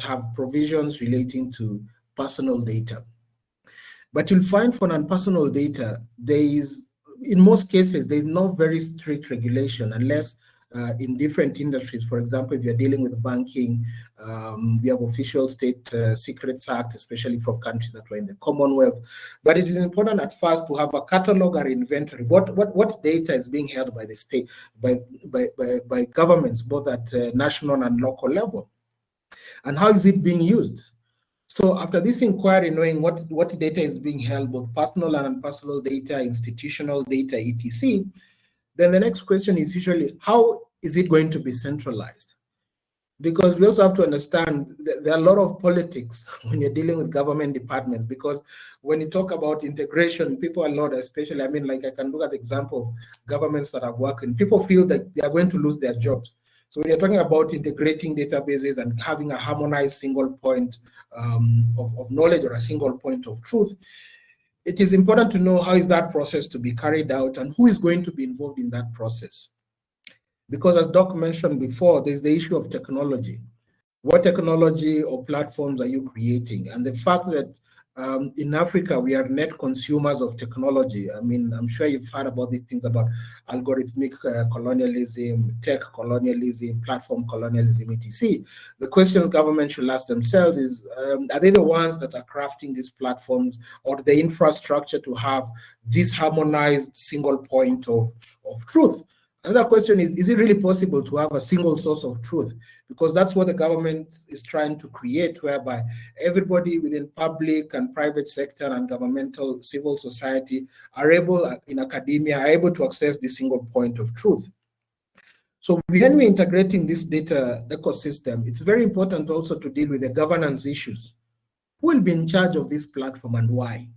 have provisions relating to personal data. But you'll find for non-personal data, in most cases, there's no very strict regulation unless in different industries. For example, if you're dealing with banking, we have official state secrets act, especially for countries that were in the Commonwealth. But it is important at first to have a catalog or inventory. What data is being held by the state, by governments, both at national and local level, and how is it being used? So after this inquiry, knowing what data is being held, both personal and non-personal data, institutional data, etc., then the next question is usually, how is it going to be centralized? because we also have to understand that there are a lot of politics when you're dealing with government departments, because when you talk about integration, people a lot, especially, I mean, like I can look at the example of governments that I've worked in, people feel that they are going to lose their jobs. So when you're talking about integrating databases and having a harmonized single point of knowledge or a single point of truth, it is important to know how is that process to be carried out and who is going to be involved in that process. Because as Doc mentioned before, there's the issue of technology. What technology or platforms are you creating? And the fact that in Africa, we are net consumers of technology. I mean, I'm sure you've heard about these things about algorithmic colonialism, tech colonialism, platform colonialism, etc. The question government should ask themselves is, are they the ones that are crafting these platforms or the infrastructure to have this harmonized single point of truth? Another question is it really possible to have a single source of truth? Because that's what the government is trying to create, whereby everybody within public and private sector and governmental civil society are able, in academia, are able to access the single point of truth. So when we're integrating this data ecosystem, it's very important also to deal with the governance issues. Who will be in charge of this platform and why?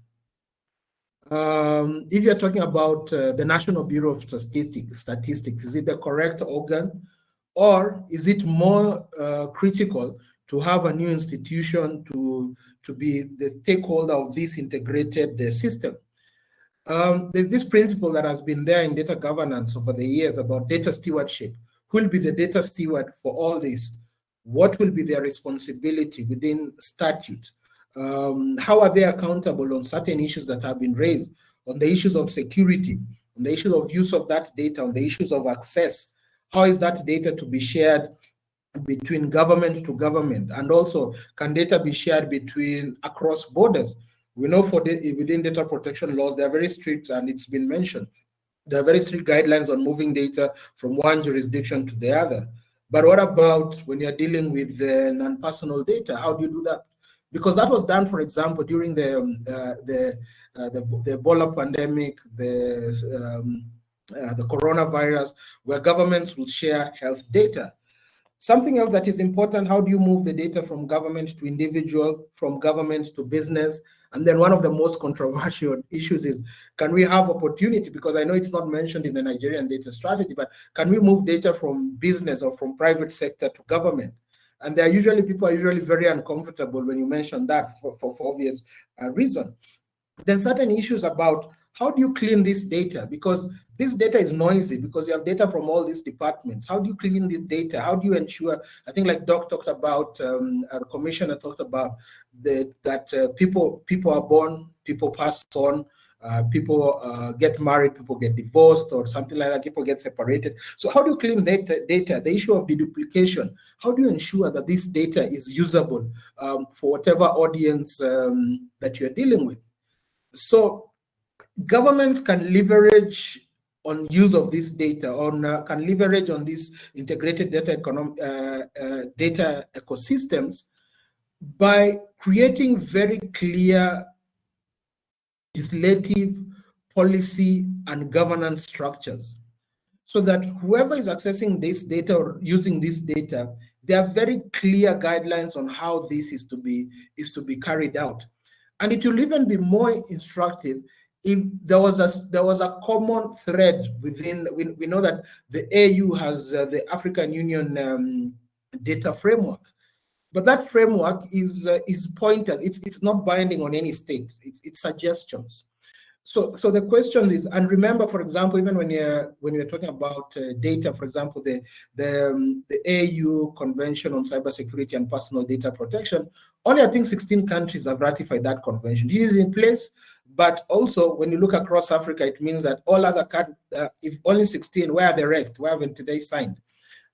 If you're talking about the National Bureau of Statistics, is it the correct organ, or is it more critical to have a new institution to be the stakeholder of this integrated system? There's this principle that has been there in data governance over the years about data stewardship. Who will be the data steward for all this? What will be their responsibility within statute? How are they accountable on certain issues that have been raised, on the issues of security, on the issues of use of that data, on the issues of access? How is that data to be shared between government to government? And also, can data be shared between across borders? We know within data protection laws, they are very strict, and it's been mentioned. There are very strict guidelines on moving data from one jurisdiction to the other. But what about when you're dealing with non-personal data? How do you do that? Because that was done, for example, during the Ebola pandemic, the coronavirus, where governments would share health data. Something else that is important, how do you move the data from government to individual, from government to business? And then one of the most controversial issues is, can we have opportunity? Because I know it's not mentioned in the Nigerian data strategy, but can we move data from business or from private sector to government? And people are usually very uncomfortable when you mention that for obvious reason. Then certain issues about how do you clean this data? Because this data is noisy, because you have data from all these departments. How do you clean the data? How do you ensure, I think like Doc talked about, the commissioner talked about that people are born, people pass on, people get married, people get divorced or something like that, people get separated. So how do you clean data? The issue of deduplication, how do you ensure that this data is usable for whatever audience that you're dealing with? So governments can leverage on use of this data, can leverage on these integrated data ecosystems by creating very clear legislative, policy, and governance structures, so that whoever is accessing this data or using this data, there are very clear guidelines on how this is to be carried out. And it will even be more instructive if there was a common thread within. We know that the AU has the African Union data framework, but that framework is pointed. It's not binding on any state. It's suggestions. So the question is, and remember, for example, even when you're talking about data, for example, the AU Convention on Cybersecurity and Personal Data Protection, only I think 16 countries have ratified that convention. This is in place, but also when you look across Africa, it means that all other countries, if only 16, where are the rest? Why haven't they signed?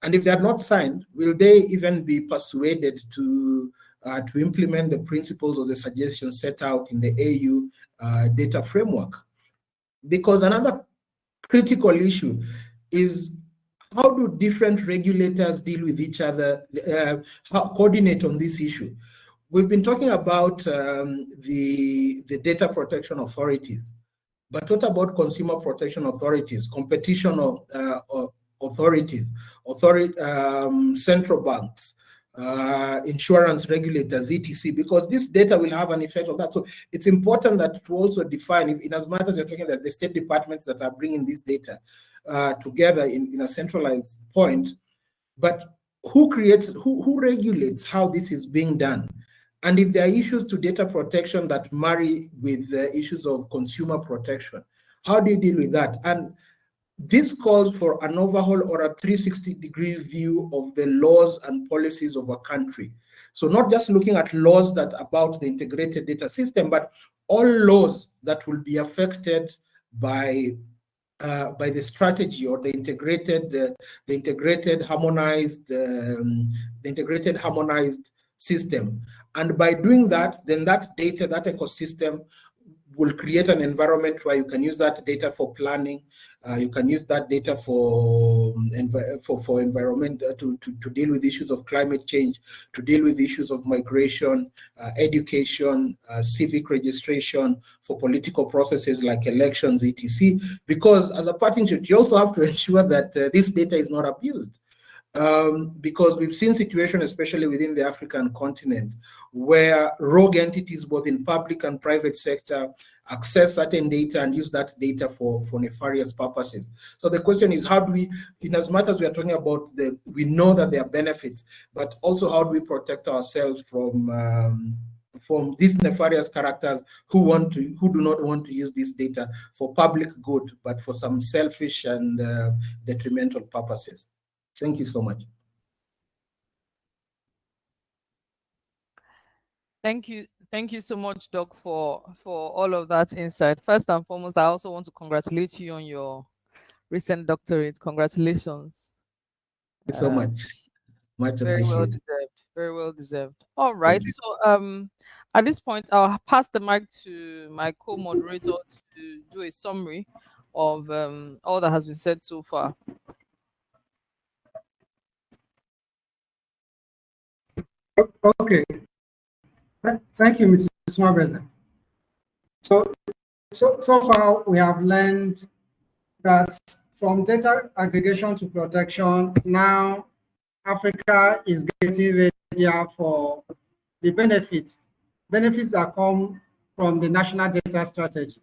And if they are not signed, will they even be persuaded to implement the principles or the suggestions set out in the AU data framework? Because another critical issue is, how do different regulators deal with each other, coordinate on this issue? We've been talking about the data protection authorities, but what about consumer protection authorities, competition authorities, central banks, insurance regulators, etc., because this data will have an effect on that. So it's important that to also define, in as much as you're talking about the state departments that are bringing this data together in a centralized point, but who regulates how this is being done? And if there are issues to data protection that marry with the issues of consumer protection, how do you deal with that? And this calls for an overhaul or a 360-degree view of the laws and policies of a country. So not just looking at laws that about the integrated data system, but all laws that will be affected by the strategy or the integrated harmonized system. And by doing that, then that data, that ecosystem will create an environment where you can use that data for planning. You can use that data for environment, to deal with issues of climate change, to deal with issues of migration, education, civic registration, for political processes like elections, etc. Because as a party, you also have to ensure that this data is not abused. Because we've seen situations, especially within the African continent, where rogue entities, both in public and private sector, access certain data and use that data for nefarious purposes. So the question is, how do we, in as much as we are talking about we know that there are benefits, but also how do we protect ourselves from these nefarious characters who do not want to use this data for public good, but for some selfish and detrimental purposes. Thank you so much. Thank you so much, Doc, for all of that insight. First and foremost, I also want to congratulate you on your recent doctorate. Congratulations. Thank you so much. Much very appreciated. well deserved. Very well deserved. All right. So at this point, I'll pass the mic to my co-moderator to do a summary of all that has been said so far. Okay. Thank you, Mrs. Smabeze. So far, we have learned that from data aggregation to protection, now Africa is getting ready for the benefits that come from the national data strategy.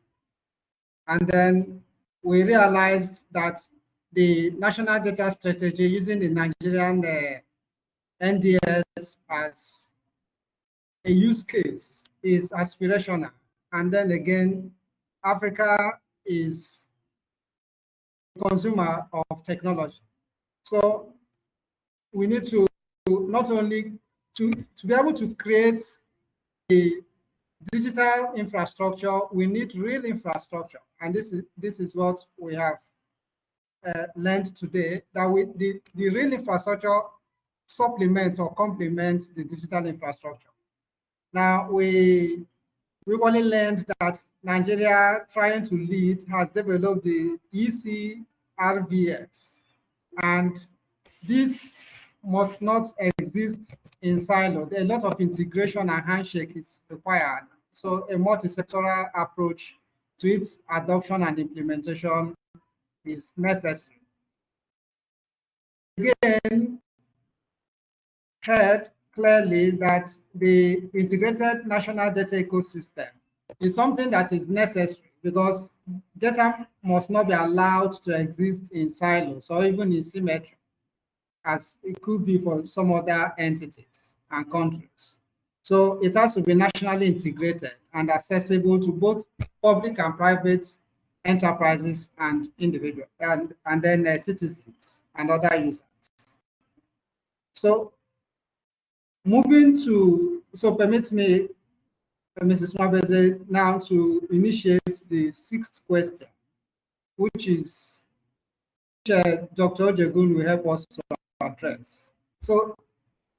And then we realized that the national data strategy using the Nigerian NDS as a use case is aspirational. And then again, Africa is a consumer of technology. So we need to not only to be able to create a digital infrastructure, we need real infrastructure. And this is what we have learned today, that the real infrastructure supplements or complements the digital infrastructure. Now, we only learned that Nigeria, trying to lead, has developed the ECRVS. And this must not exist in silo. There are a lot of integration and handshake is required. So a multi-sectoral approach to its adoption and implementation is necessary. Again, heard clearly that the integrated national data ecosystem is something that is necessary because data must not be allowed to exist in silos or even in symmetry, as it could be for some other entities and countries. So it has to be nationally integrated and accessible to both public and private enterprises and individuals, and then citizens and other users. So permit me, Mrs. Mabeze, now to initiate the sixth question, which is Dr. Ojegun will help us to address. So,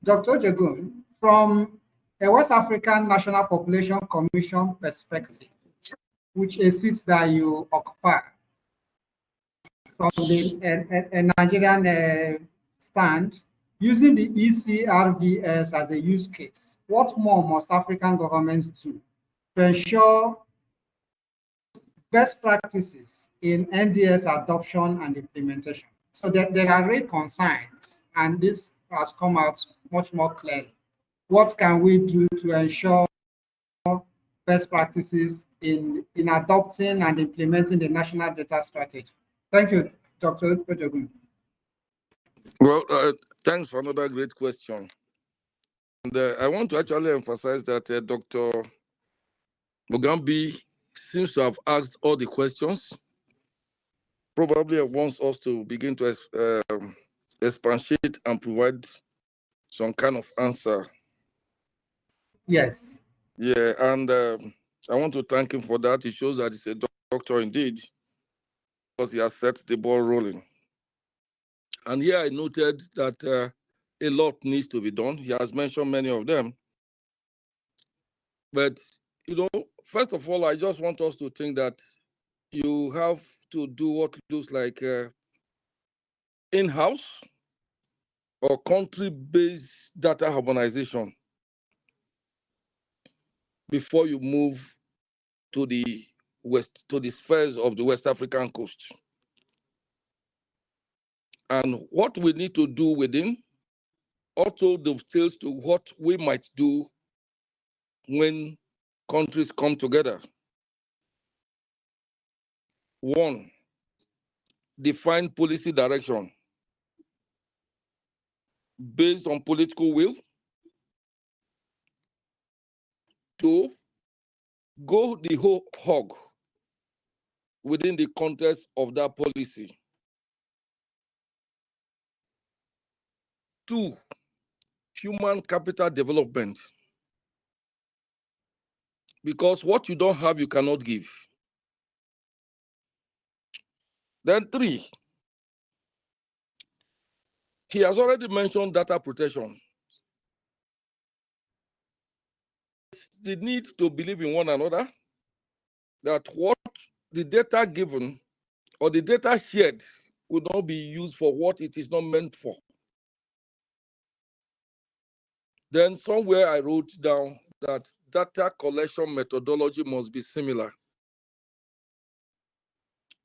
Dr. Ojegun, from a West African National Population Commission perspective, which is a seat that you occupy, from the Nigerian stand, using the ECRVS as a use case, what more must African governments do to ensure best practices in NDS adoption and implementation? So there are real concerns, and this has come out much more clearly. What can we do to ensure best practices in adopting and implementing the national data strategy? Thank you, Dr. Ojogun. Well, thanks for another great question. And I want to actually emphasize that Dr. Mugambi seems to have asked all the questions. Probably wants us to begin to expatiate and provide some kind of answer. Yes. Yeah, and I want to thank him for that. It shows that he's a doctor indeed, because he has set the ball rolling. And here I noted that a lot needs to be done. He has mentioned many of them. But, first of all, I just want us to think that you have to do what looks like in-house or country-based data harmonization before you move to the spheres of the West African coast. And what we need to do within also dovetails to what we might do when countries come together. One, define policy direction based on political will. Two, go the whole hog within the context of that policy. Two, human capital development. Because what you don't have, you cannot give. Then three, he has already mentioned data protection. The need to believe in one another, that what the data given or the data shared will not be used for what it is not meant for. Then somewhere I wrote down that data collection methodology must be similar,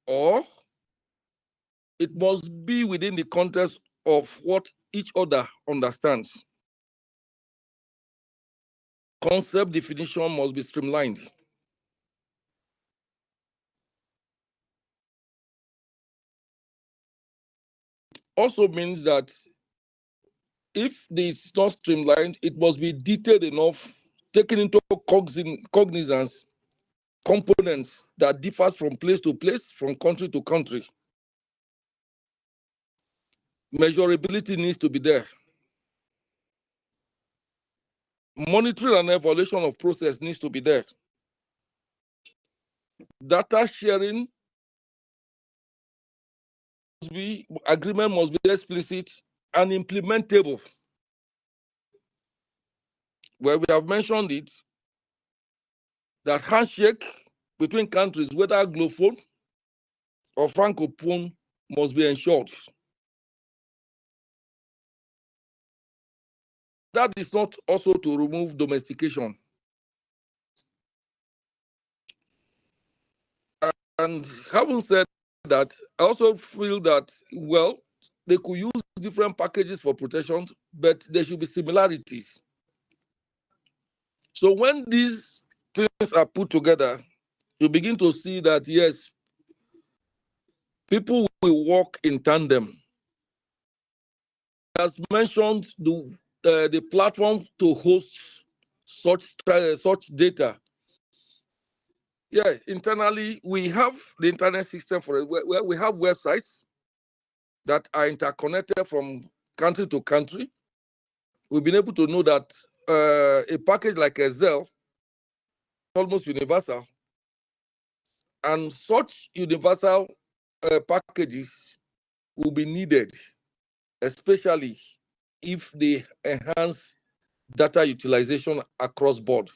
or it must be within the context of what each other understands. Concept definition must be streamlined. Also means that if this is not streamlined, it must be detailed enough, taking into cognizance components that differs from place to place, from country to country. Measurability needs to be there. Monitoring and evaluation of process needs to be there. Data sharing agreement must be explicit and implementable. Well, we have mentioned it, that handshake between countries, whether Anglophone or Francophone, must be ensured. That is not also to remove domestication. And having said that, I also feel that, well, they could use different packages for protection, but there should be similarities. So when these things are put together, you begin to see that, yes, people will work in tandem. As mentioned, the platform to host such data. Yeah, internally, we have the internet system for it, where we have websites that are interconnected from country to country. We've been able to know that a package like Excel is almost universal. And such universal packages will be needed, especially if they enhance data utilization across board.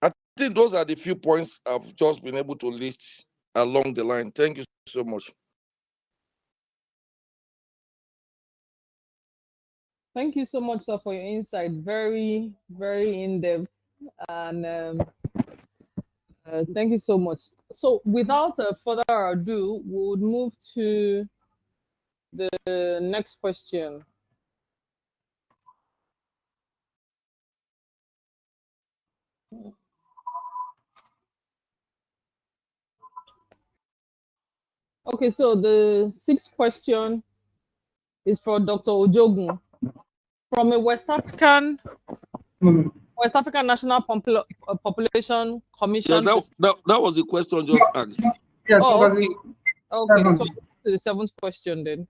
I think those are the few points I've just been able to list along the line. Thank you so much. Thank you so much, sir, for your insight. Very, very in-depth. And thank you so much. So without further ado, we would move to the next question. Okay, so the sixth question is for Dr. Ojogun. From a West African National Population Commission. Yeah, that was the question just asked. Yes, oh, okay. Okay, seventh. so to the seventh question then.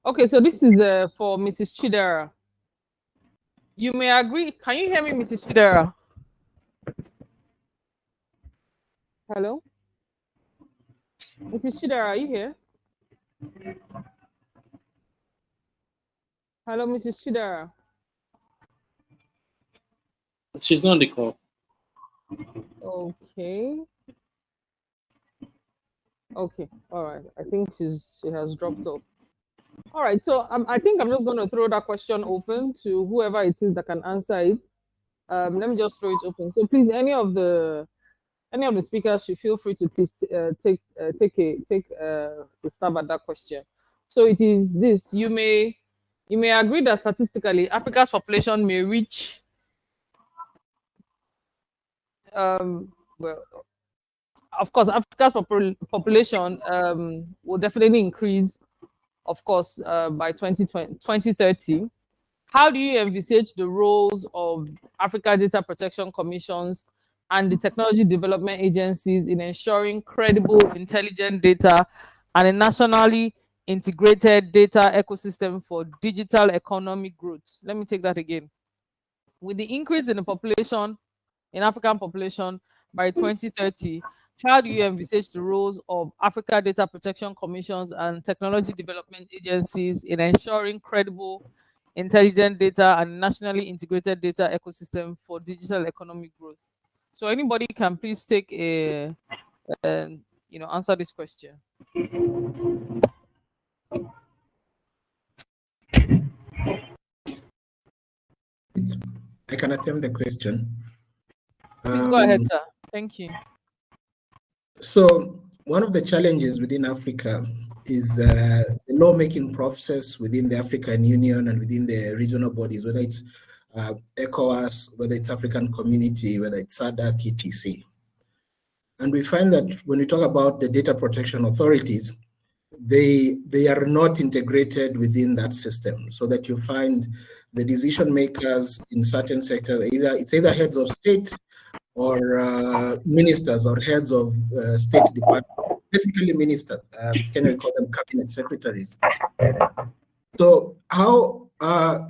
Okay, so this is for Mrs. Chidera. You may agree. Can you hear me, Mrs. Chidera? Hello? Mrs. Chidera, are you here? Hello, Mrs. Chidera. She's on the call. Okay. Okay, all right. I think she has dropped off. All right, so I think I'm just going to throw that question open to whoever it is that can answer it. Let me just throw it open. So please, any of the speakers should feel free to please take a stab at that question. So it is this: you may agree that statistically Africa's population may reach well, of course, Africa's population will definitely increase, of course, by 2030. How do you envisage the roles of Africa Data Protection Commissions and the technology development agencies in ensuring credible, intelligent data and a nationally integrated data ecosystem for digital economic growth? Let me take that again. With the increase in the population, in African population by 2030, how do you envisage the roles of Africa Data Protection Commissions and technology development agencies in ensuring credible, intelligent data and nationally integrated data ecosystem for digital economic growth? So anybody can please take a, answer this question. I can attempt the question. Please go ahead, sir. Thank you. So one of the challenges within Africa is the lawmaking process within the African Union and within the regional bodies, whether it's ECOWAS, whether it's African Community, whether it's SADC, etc. And we find that when we talk about the data protection authorities, they are not integrated within that system, so that you find the decision makers in certain sectors, it's either heads of state or ministers or heads of state departments, basically ministers, can we call them cabinet secretaries. So how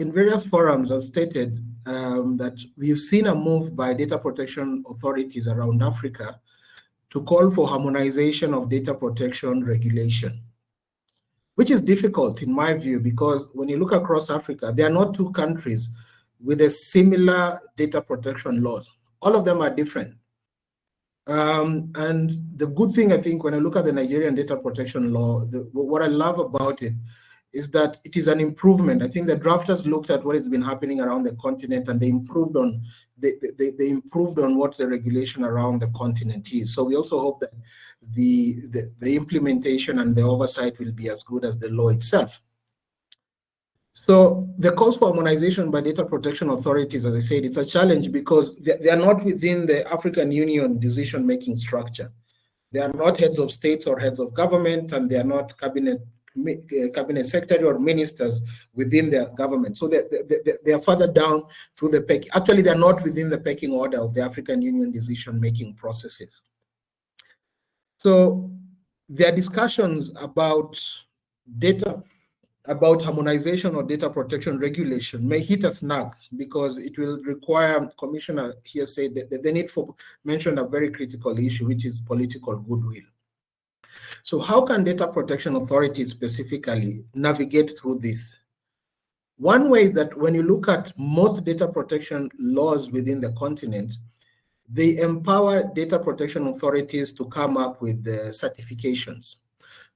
in various forums I've stated that we've seen a move by data protection authorities around Africa to call for harmonization of data protection regulation, which is difficult in my view, because when you look across Africa, there are not two countries with a similar data protection laws. All of them are different. And the good thing, I think, when I look at the Nigerian data protection law, what I love about it is that it is an improvement. I think the drafters looked at what has been happening around the continent, and they improved on they improved on what the regulation around the continent is. So we also hope that the implementation and the oversight will be as good as the law itself. So the calls for harmonization by data protection authorities, as I said, it's a challenge because they are not within the African Union decision-making structure. They are not heads of states or heads of government, and they are not cabinet secretary or ministers within their government. So they are further down through the pecking. Actually, they are not within the pecking order of the African Union decision-making processes. So there are discussions about harmonization or data protection regulation may hit a snag, because it will require, Commissioner here said that the need for mention a very critical issue, which is political goodwill. So how can data protection authorities specifically navigate through this? One way is that when you look at most data protection laws within the continent, they empower data protection authorities to come up with certifications.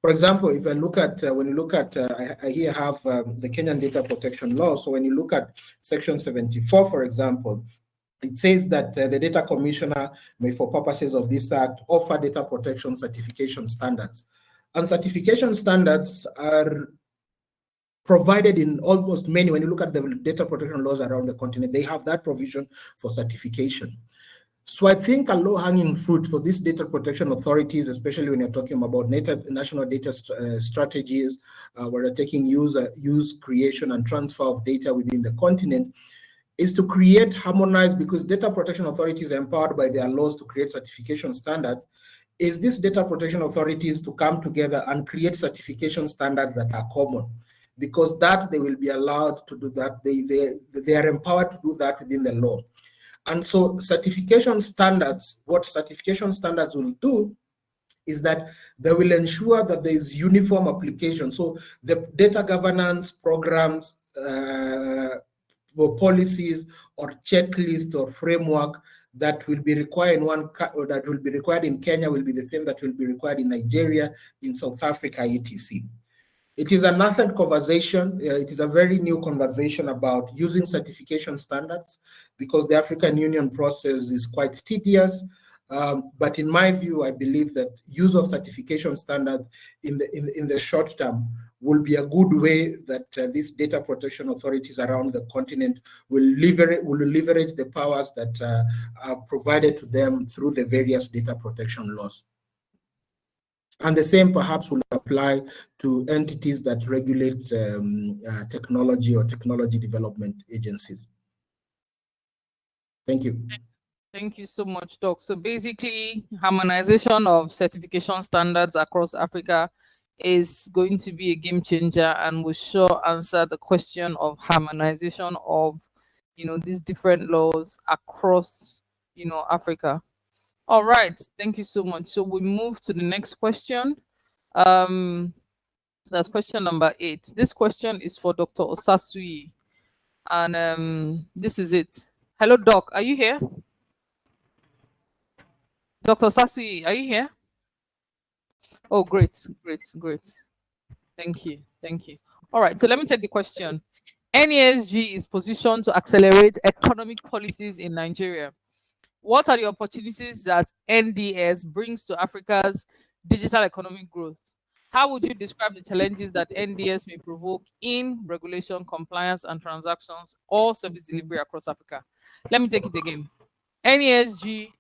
For example, if I look at, when you look at, I here have the Kenyan data protection law. So when you look at section 74, for example, it says that the data commissioner may, for purposes of this act, offer data protection certification standards. And certification standards are provided in almost many, when you look at the data protection laws around the continent, they have that provision for certification. So I think a low-hanging fruit for these data protection authorities, especially when you're talking about national data strategies, where you're taking use, creation, and transfer of data within the continent, is to create harmonized, because data protection authorities are empowered by their laws to create certification standards, is these data protection authorities to come together and create certification standards that are common, because that they will be allowed to do that. They are empowered to do that within the law. And so certification standards, what certification standards will do is that they will ensure that there is uniform application. So the data governance programs, or policies or checklist or framework that will be required in or that will be required in Kenya will be the same that will be required in Nigeria, in South Africa, etc. It is a nascent conversation. It is a very new conversation about using certification standards, because the African Union process is quite tedious. But in my view, I believe that use of certification standards in the short term will be a good way that these data protection authorities around the continent will leverage the powers that are provided to them through the various data protection laws. And the same perhaps will apply to entities that regulate technology or technology development agencies. Thank you. Thank you so much, Doc. So basically, harmonization of certification standards across Africa is going to be a game changer and will sure answer the question of harmonization of, these different laws across, Africa. All right, thank you so much. So we move to the next question. That's question number 8. This question is for Dr. Osasui, and this is it. Hello, Doc. Are you here? Dr. Osasui, are you here? Oh, great. Thank you. All right, so let me take the question. NESG is positioned to accelerate economic policies in Nigeria. What are the opportunities that NDS brings to Africa's digital economic growth? How would you describe the challenges that NDS may provoke in regulation, compliance, and transactions or service delivery across Africa? Let me take it again. NESG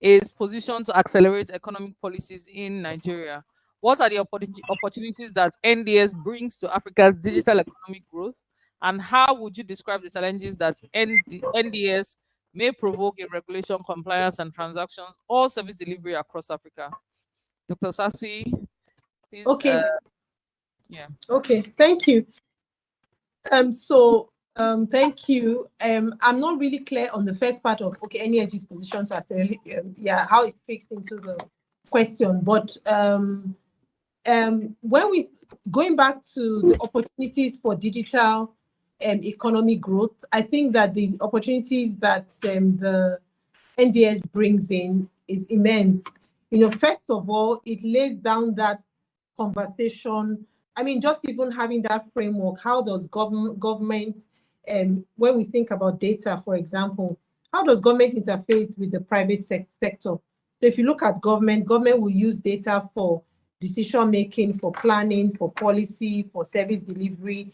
is positioned to accelerate economic policies in Nigeria. What are the opportunities that NDS brings to Africa's digital economic growth? And how would you describe the challenges that NDS may provoke in regulation, compliance, and transactions or service delivery across Africa? Dr. Sasui, please. Okay. Yeah. Okay, thank you. Thank you. I'm not really clear on the first part of NESG's position, so how it fits into the question. But when we going back to the opportunities for digital economic growth, I think that the opportunities that the NDS brings in is immense. First of all, it lays down that conversation. I mean, just even having that framework, how does government, when we think about data, for example, how does government interface with the private sector? So if you look at government will use data for decision-making, for planning, for policy, for service delivery,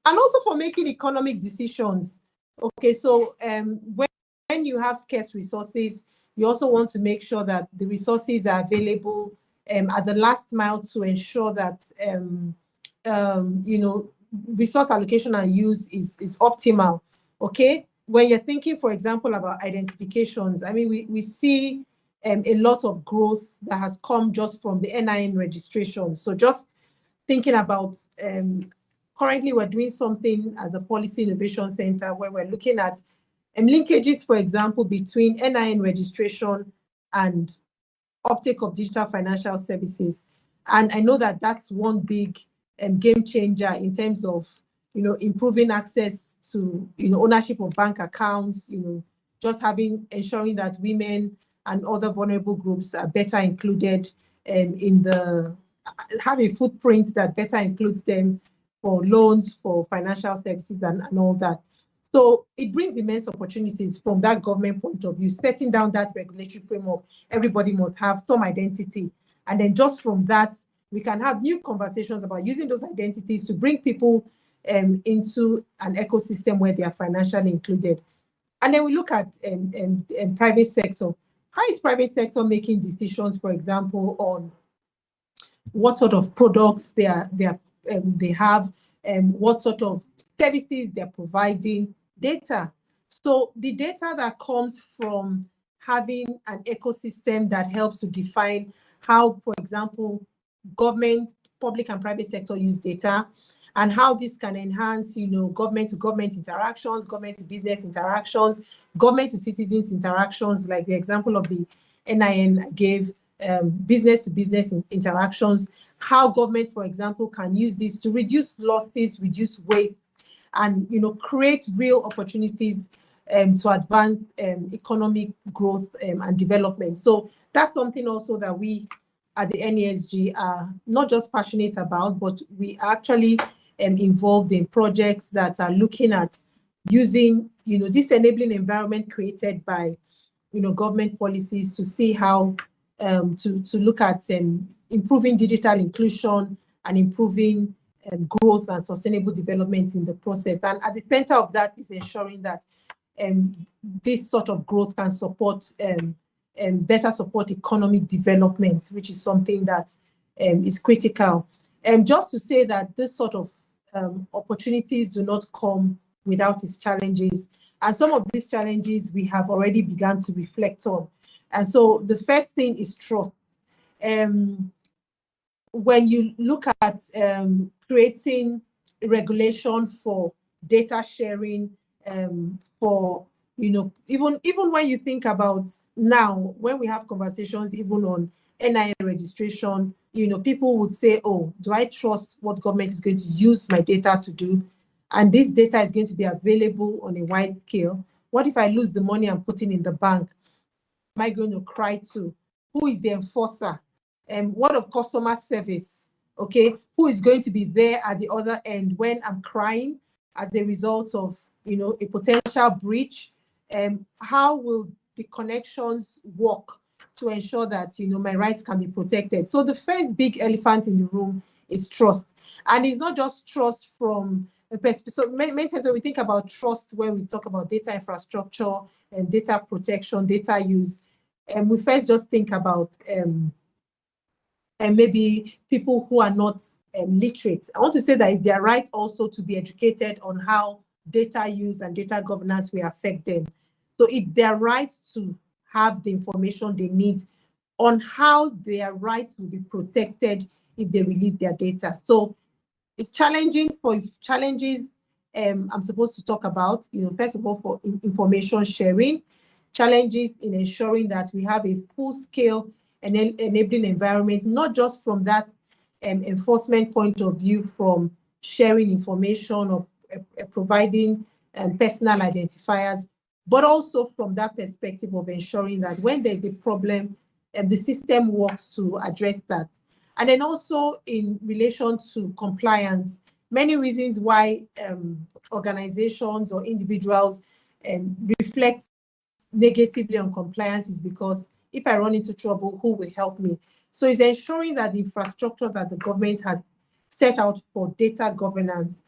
and also for making economic decisions. Okay, so when you have scarce resources, you also want to make sure that the resources are available at the last mile to ensure that resource allocation and use is optimal. Okay, when you're thinking, for example, about identifications, I mean, we see a lot of growth that has come just from the NIN registration. So just thinking about currently we're doing something at the Policy Innovation Center where we're looking at linkages, for example, between NIN registration and uptake of digital financial services. And I know that that's one big game changer in terms of, improving access to, ownership of bank accounts, just ensuring that women and other vulnerable groups are better included have a footprint that better includes them for loans, for financial services and all that. So it brings immense opportunities from that government point of view, setting down that regulatory framework. Everybody must have some identity. And then just from that, we can have new conversations about using those identities to bring people into an ecosystem where they are financially included. And then we look at private sector. How is private sector making decisions, for example, on what sort of products they have, what sort of services they're providing, data. So the data that comes from having an ecosystem that helps to define how, for example, government, public and private sector use data, and how this can enhance, government to government interactions, government to business interactions, government to citizens interactions, like the example of the NIN I gave, business to business interactions, how government, for example, can use this to reduce losses, reduce waste, and create real opportunities to advance economic growth and development. So that's something also that we at the NESG are not just passionate about, but we actually involved in projects that are looking at using this enabling environment created by government policies to see how to look at improving digital inclusion and improving growth and sustainable development in the process. And at the center of that is ensuring that this sort of growth can support better support economic development, which is something that is critical. Just to say that this sort of opportunities do not come without its challenges. And some of these challenges we have already begun to reflect on. And so the first thing is trust. When you look at creating regulation for data sharing, for even when you think about now, when we have conversations even on NIN registration, people would say, oh, do I trust what government is going to use my data to do? And this data is going to be available on a wide scale. What if I lose the money I'm putting in the bank? Am I going to cry to? Who is the enforcer? What of customer service? Okay, who is going to be there at the other end when I'm crying as a result of a potential breach? How will the connections work to ensure that my rights can be protected? So the first big elephant in the room is trust, and it's not just trust from a perspective. So many times when we think about trust, when we talk about data infrastructure and data protection, data use, and we first just think about and maybe people who are not literate. I want to say that it's their right also to be educated on how data use and data governance will affect them. So it's their right to have the information they need on how their rights will be protected if they release their data. So it's challenging for challenges I'm supposed to talk about, first of all, for information sharing, challenges in ensuring that we have a full-scale and enabling environment, not just from that enforcement point of view, from sharing information or providing personal identifiers, but also from that perspective of ensuring that when there's a problem, the system works to address that. And then also in relation to compliance, many reasons why organizations or individuals reflect negatively on compliance is because if I run into trouble, who will help me? So it's ensuring that the infrastructure that the government has set out for data governance,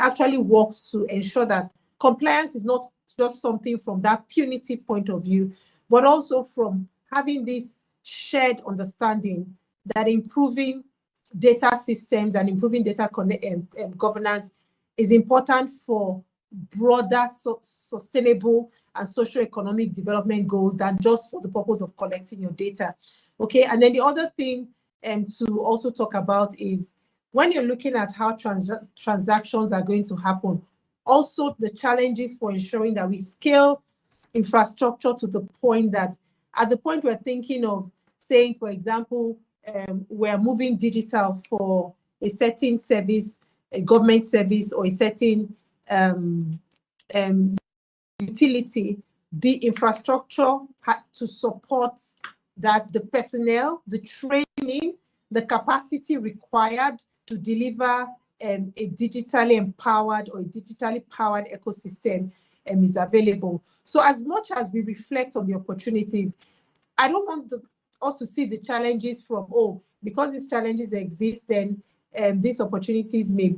actually works to ensure that compliance is not just something from that punitive point of view, but also from having this shared understanding that improving data systems and improving data governance is important for broader sustainable and socio-economic development goals than just for the purpose of collecting your data. And then the other thing to also talk about is when you're looking at how transactions are going to happen, also the challenges for ensuring that we scale infrastructure to the point that at the point we're thinking of saying, for example, we're moving digital for a certain service, a government service, or a certain utility, the infrastructure had to support that, the personnel, the training, the capacity required to deliver a digitally empowered or a digitally powered ecosystem is available. So as much as we reflect on the opportunities, I don't want us to see the challenges from, oh, because these challenges exist, then these opportunities may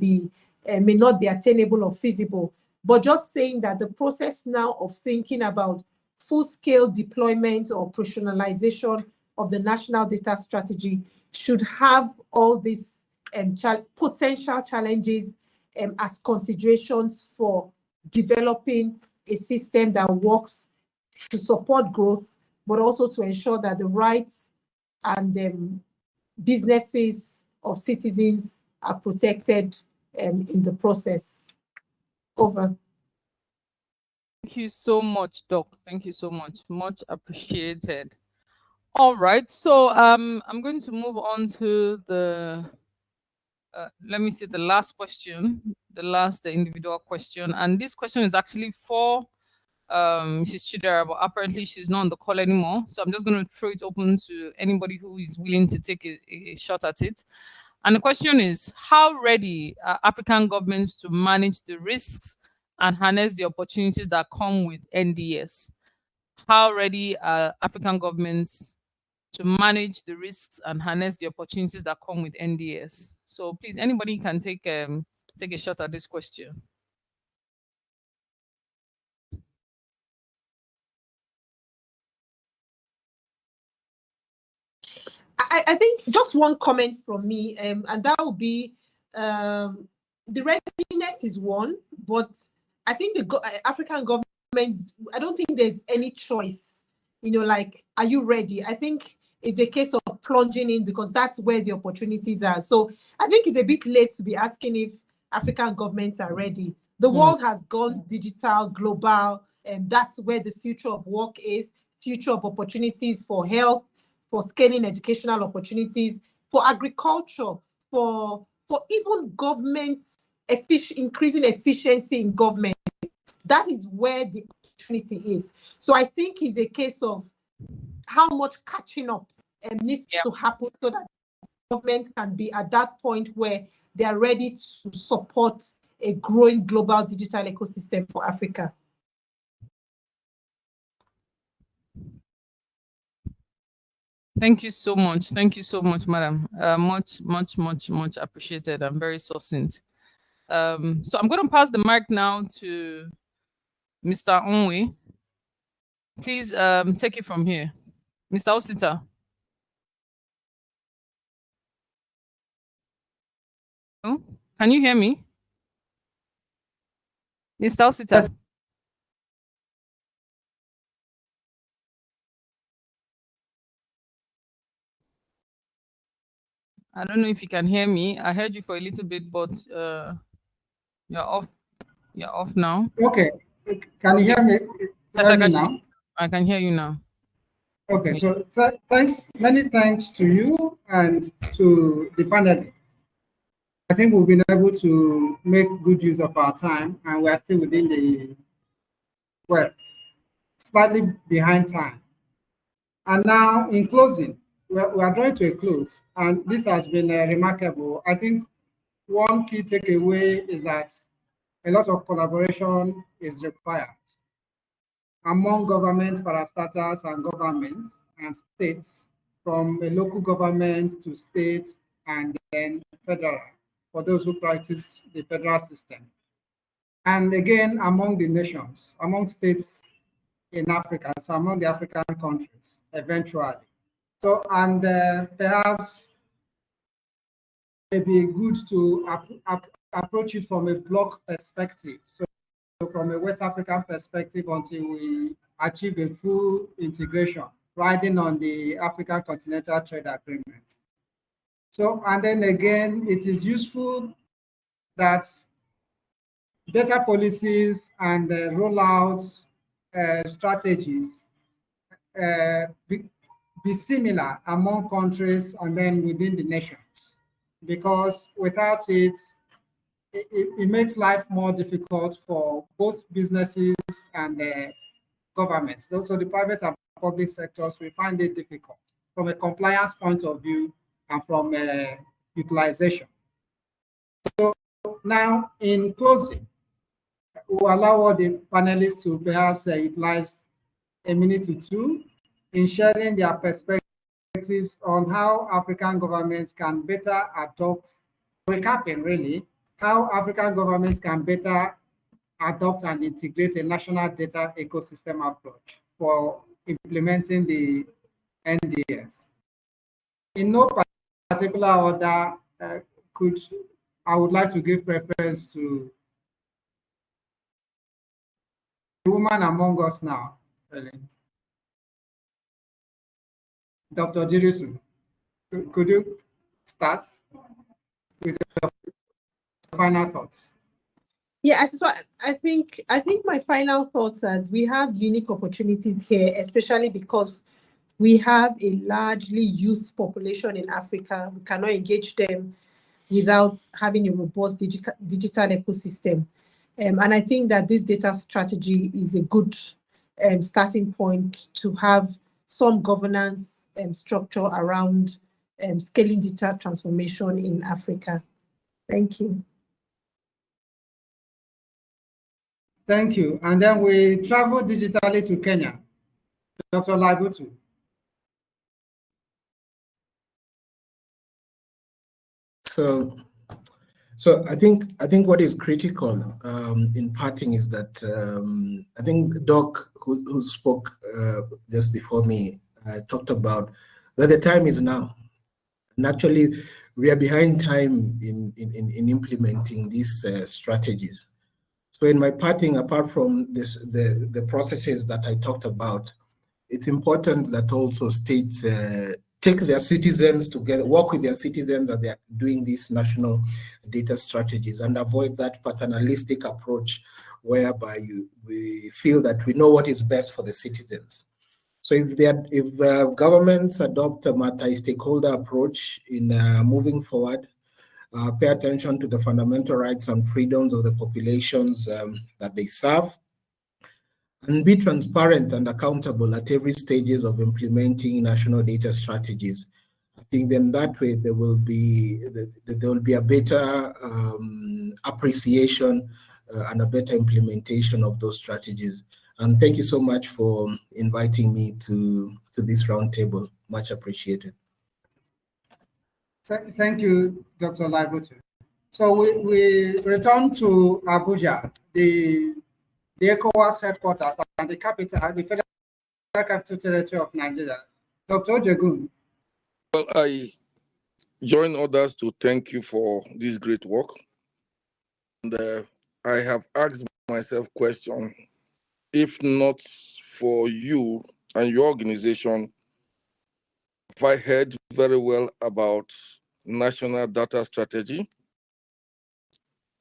not be attainable or feasible. But just saying that the process now of thinking about full-scale deployment or operationalization of the national data strategy should have all these potential challenges as considerations for developing a system that works to support growth, but also to ensure that the rights and businesses of citizens are protected in the process. Over. Thank you so much, Doc. Thank you so much. Much appreciated. All right. So I'm going to move on to the let me see the last question, the individual question. And this question is actually for Mrs. Chidera, but apparently she's not on the call anymore. So I'm just going to throw it open to anybody who is willing to take a shot at it. And the question is, how ready are African governments to manage the risks and harness the opportunities that come with NDS? How ready are African governments to manage the risks and harness the opportunities that come with NDS? So please, anybody can take a shot at this question. I think just one comment from me, and that would be the readiness is one, but I think the African governments, I don't think there's any choice, like, are you ready? I think it's a case of plunging in because that's where the opportunities are. So I think it's a bit late to be asking if African governments are ready. The world has gone digital, global, and that's where the future of work is, future of opportunities for health, for scaling educational opportunities, for agriculture, for even government, increasing efficiency in government. That is where the opportunity is. So I think it's a case of how much catching up needs to happen so that government can be at that point where they are ready to support a growing global digital ecosystem for Africa. Thank you so much. Thank you so much, madam. Much appreciated and very succinct. So I'm going to pass the mic now to Mr. Onwe. Please take it from here. Mr. Osita. Oh, can you hear me? Mr. Osita. Yes. I don't know if you can hear me. I heard you for a little bit, but you're off. You're off now. Okay. Can you hear me? Yes, I can now. I can hear you now. Okay. So many thanks to you and to the panelists. I think we've been able to make good use of our time, and we are still within the, well, slightly behind time. And now, in closing, we are drawing to a close, and this has been remarkable. I think one key takeaway is that a lot of collaboration is required among governments, parastatals, and governments and states, from a local government to states and then federal, for those who practice the federal system. And again, among the nations, among states in Africa, so among the African countries, eventually. So, and perhaps maybe good to approach it from a block perspective. So from a West African perspective, until we achieve a full integration, riding on the African Continental Trade Agreement. So, and then again, it is useful that data policies and rollout strategies be similar among countries and then within the nations, because without it, it makes life more difficult for both businesses and governments. Also, the private and public sectors will find it difficult from a compliance point of view and from utilization. So now, in closing, we'll allow all the panelists to perhaps utilize a minute or two in sharing their perspectives on how African governments can better adopt, recapping really, how African governments can better adopt and integrate a national data ecosystem approach for implementing the NDS. In no particular order, I would like to give preference to the woman among us now, really. Dr. Jirisu, could you start with your final thoughts? Yeah, so I think my final thoughts is we have unique opportunities here, especially because we have a largely youth population in Africa. We cannot engage them without having a robust digital ecosystem. And I think that this data strategy is a good starting point to have some governance structure around scaling digital transformation in Africa. Thank you. Thank you. And then we travel digitally to Kenya. Dr. Laibutu. So I think what is critical in parting is that I think Doc, who spoke just before me, talked about that the time is now. And actually, we are behind time in implementing these strategies. So in my parting, apart from the processes that I talked about, it's important that also states take their citizens together, work with their citizens as they're doing these national data strategies, and avoid that paternalistic approach whereby we feel that we know what is best for the citizens. So if governments adopt a multi-stakeholder approach in moving forward, pay attention to the fundamental rights and freedoms of the populations that they serve, and be transparent and accountable at every stages of implementing national data strategies. I think then that way there will be a better appreciation and a better implementation of those strategies. And thank you so much for inviting me to this roundtable. Much appreciated. Thank you, Dr. Laibutu. So we return to Abuja, the ECOWAS headquarters and the capital, the Federal Capital Territory of Nigeria. Dr. Ojegun. Well, I join others to thank you for this great work. And I have asked myself a question. If not for you and your organization, have I heard very well about national data strategy?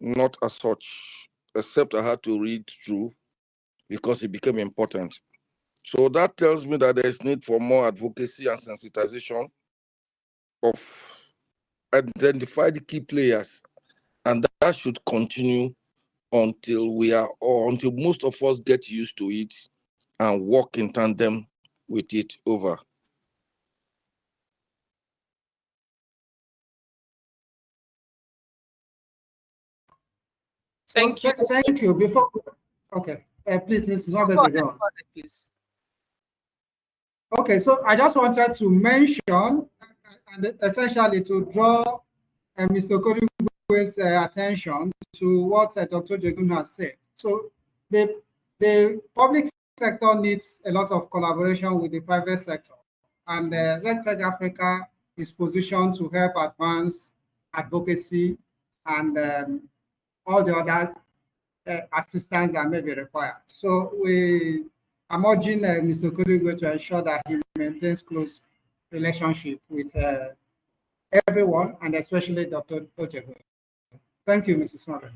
Not as such, except I had to read through because it became important. So that tells me that there is need for more advocacy and sensitization of identified key players, and that should continue until until most of us get used to it and work in tandem with it. Over. Thank you. Thank you. Before, okay, please, Mrs. Robert, go on. Please. Okay, so I just wanted to mention and essentially to draw Mr. Kodigwe's attention to what Dr. Jegun has said. So the public sector needs a lot of collaboration with the private sector, and RegTech Africa is positioned to help advance advocacy and all the other assistance that may be required. So I'm urging Mr. Kodigwe to ensure that he maintains close relationship with everyone, and especially Dr. Ojegun. Thank you, Mrs. Swaggart.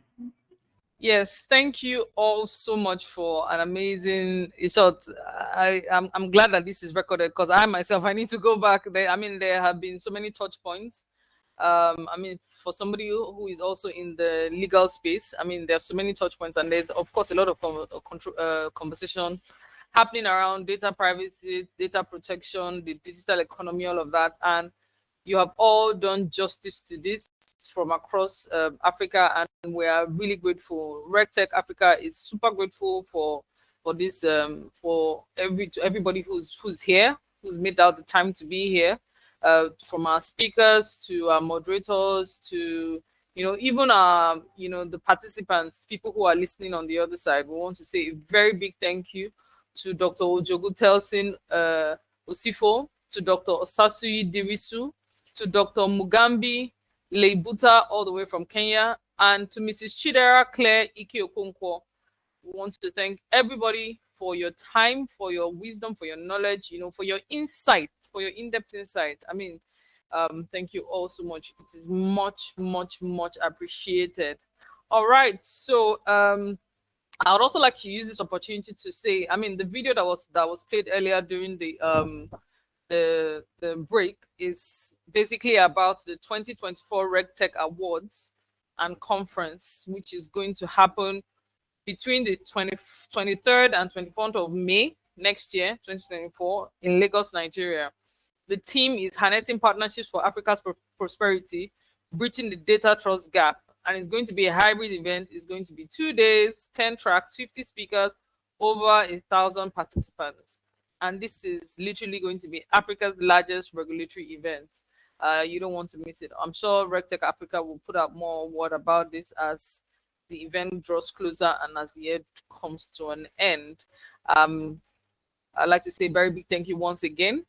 Yes, thank you all so much for an amazing shot. I'm glad that this is recorded because I myself, I need to go back there. I mean, there have been so many touch points. I mean, for somebody who is also in the legal space, I mean, there are so many touch points, and there's of course a lot of conversation happening around data privacy, data protection, the digital economy, all of that. And you have all done justice to this. from across Africa, and we are really grateful. Regtech Africa is super grateful for this for everybody who's here, who's made out the time to be here, from our speakers to our moderators to even our the participants, people who are listening on the other side. We want to say a very big thank you to Dr. Ojogu Telsin Osifo, to Dr. Osasui Dirisu, to Dr. Mugambi Leibuta, all the way from Kenya, and to Mrs. Chidera Claire Ike Okonkwo. We want to thank everybody for your time, for your wisdom, for your knowledge, for your insight, for your in-depth insight. I mean, thank you all so much. It is much, much, much appreciated. All right, so I would also like to use this opportunity to say, I mean, the video that was played earlier during the break is basically about the 2024 RegTech Awards and Conference, which is going to happen between the 23rd and 24th of May next year, 2024, in Lagos, Nigeria. The theme is Harnessing Partnerships for Africa's Prosperity, Bridging the Data Trust Gap. And it's going to be a hybrid event. It's going to be 2 days, 10 tracks, 50 speakers, over 1,000 participants. And this is literally going to be Africa's largest regulatory event. You don't want to miss it. I'm sure RegTech Africa will put out more word about this as the event draws closer and as the year comes to an end. I'd like to say a very big thank you once again.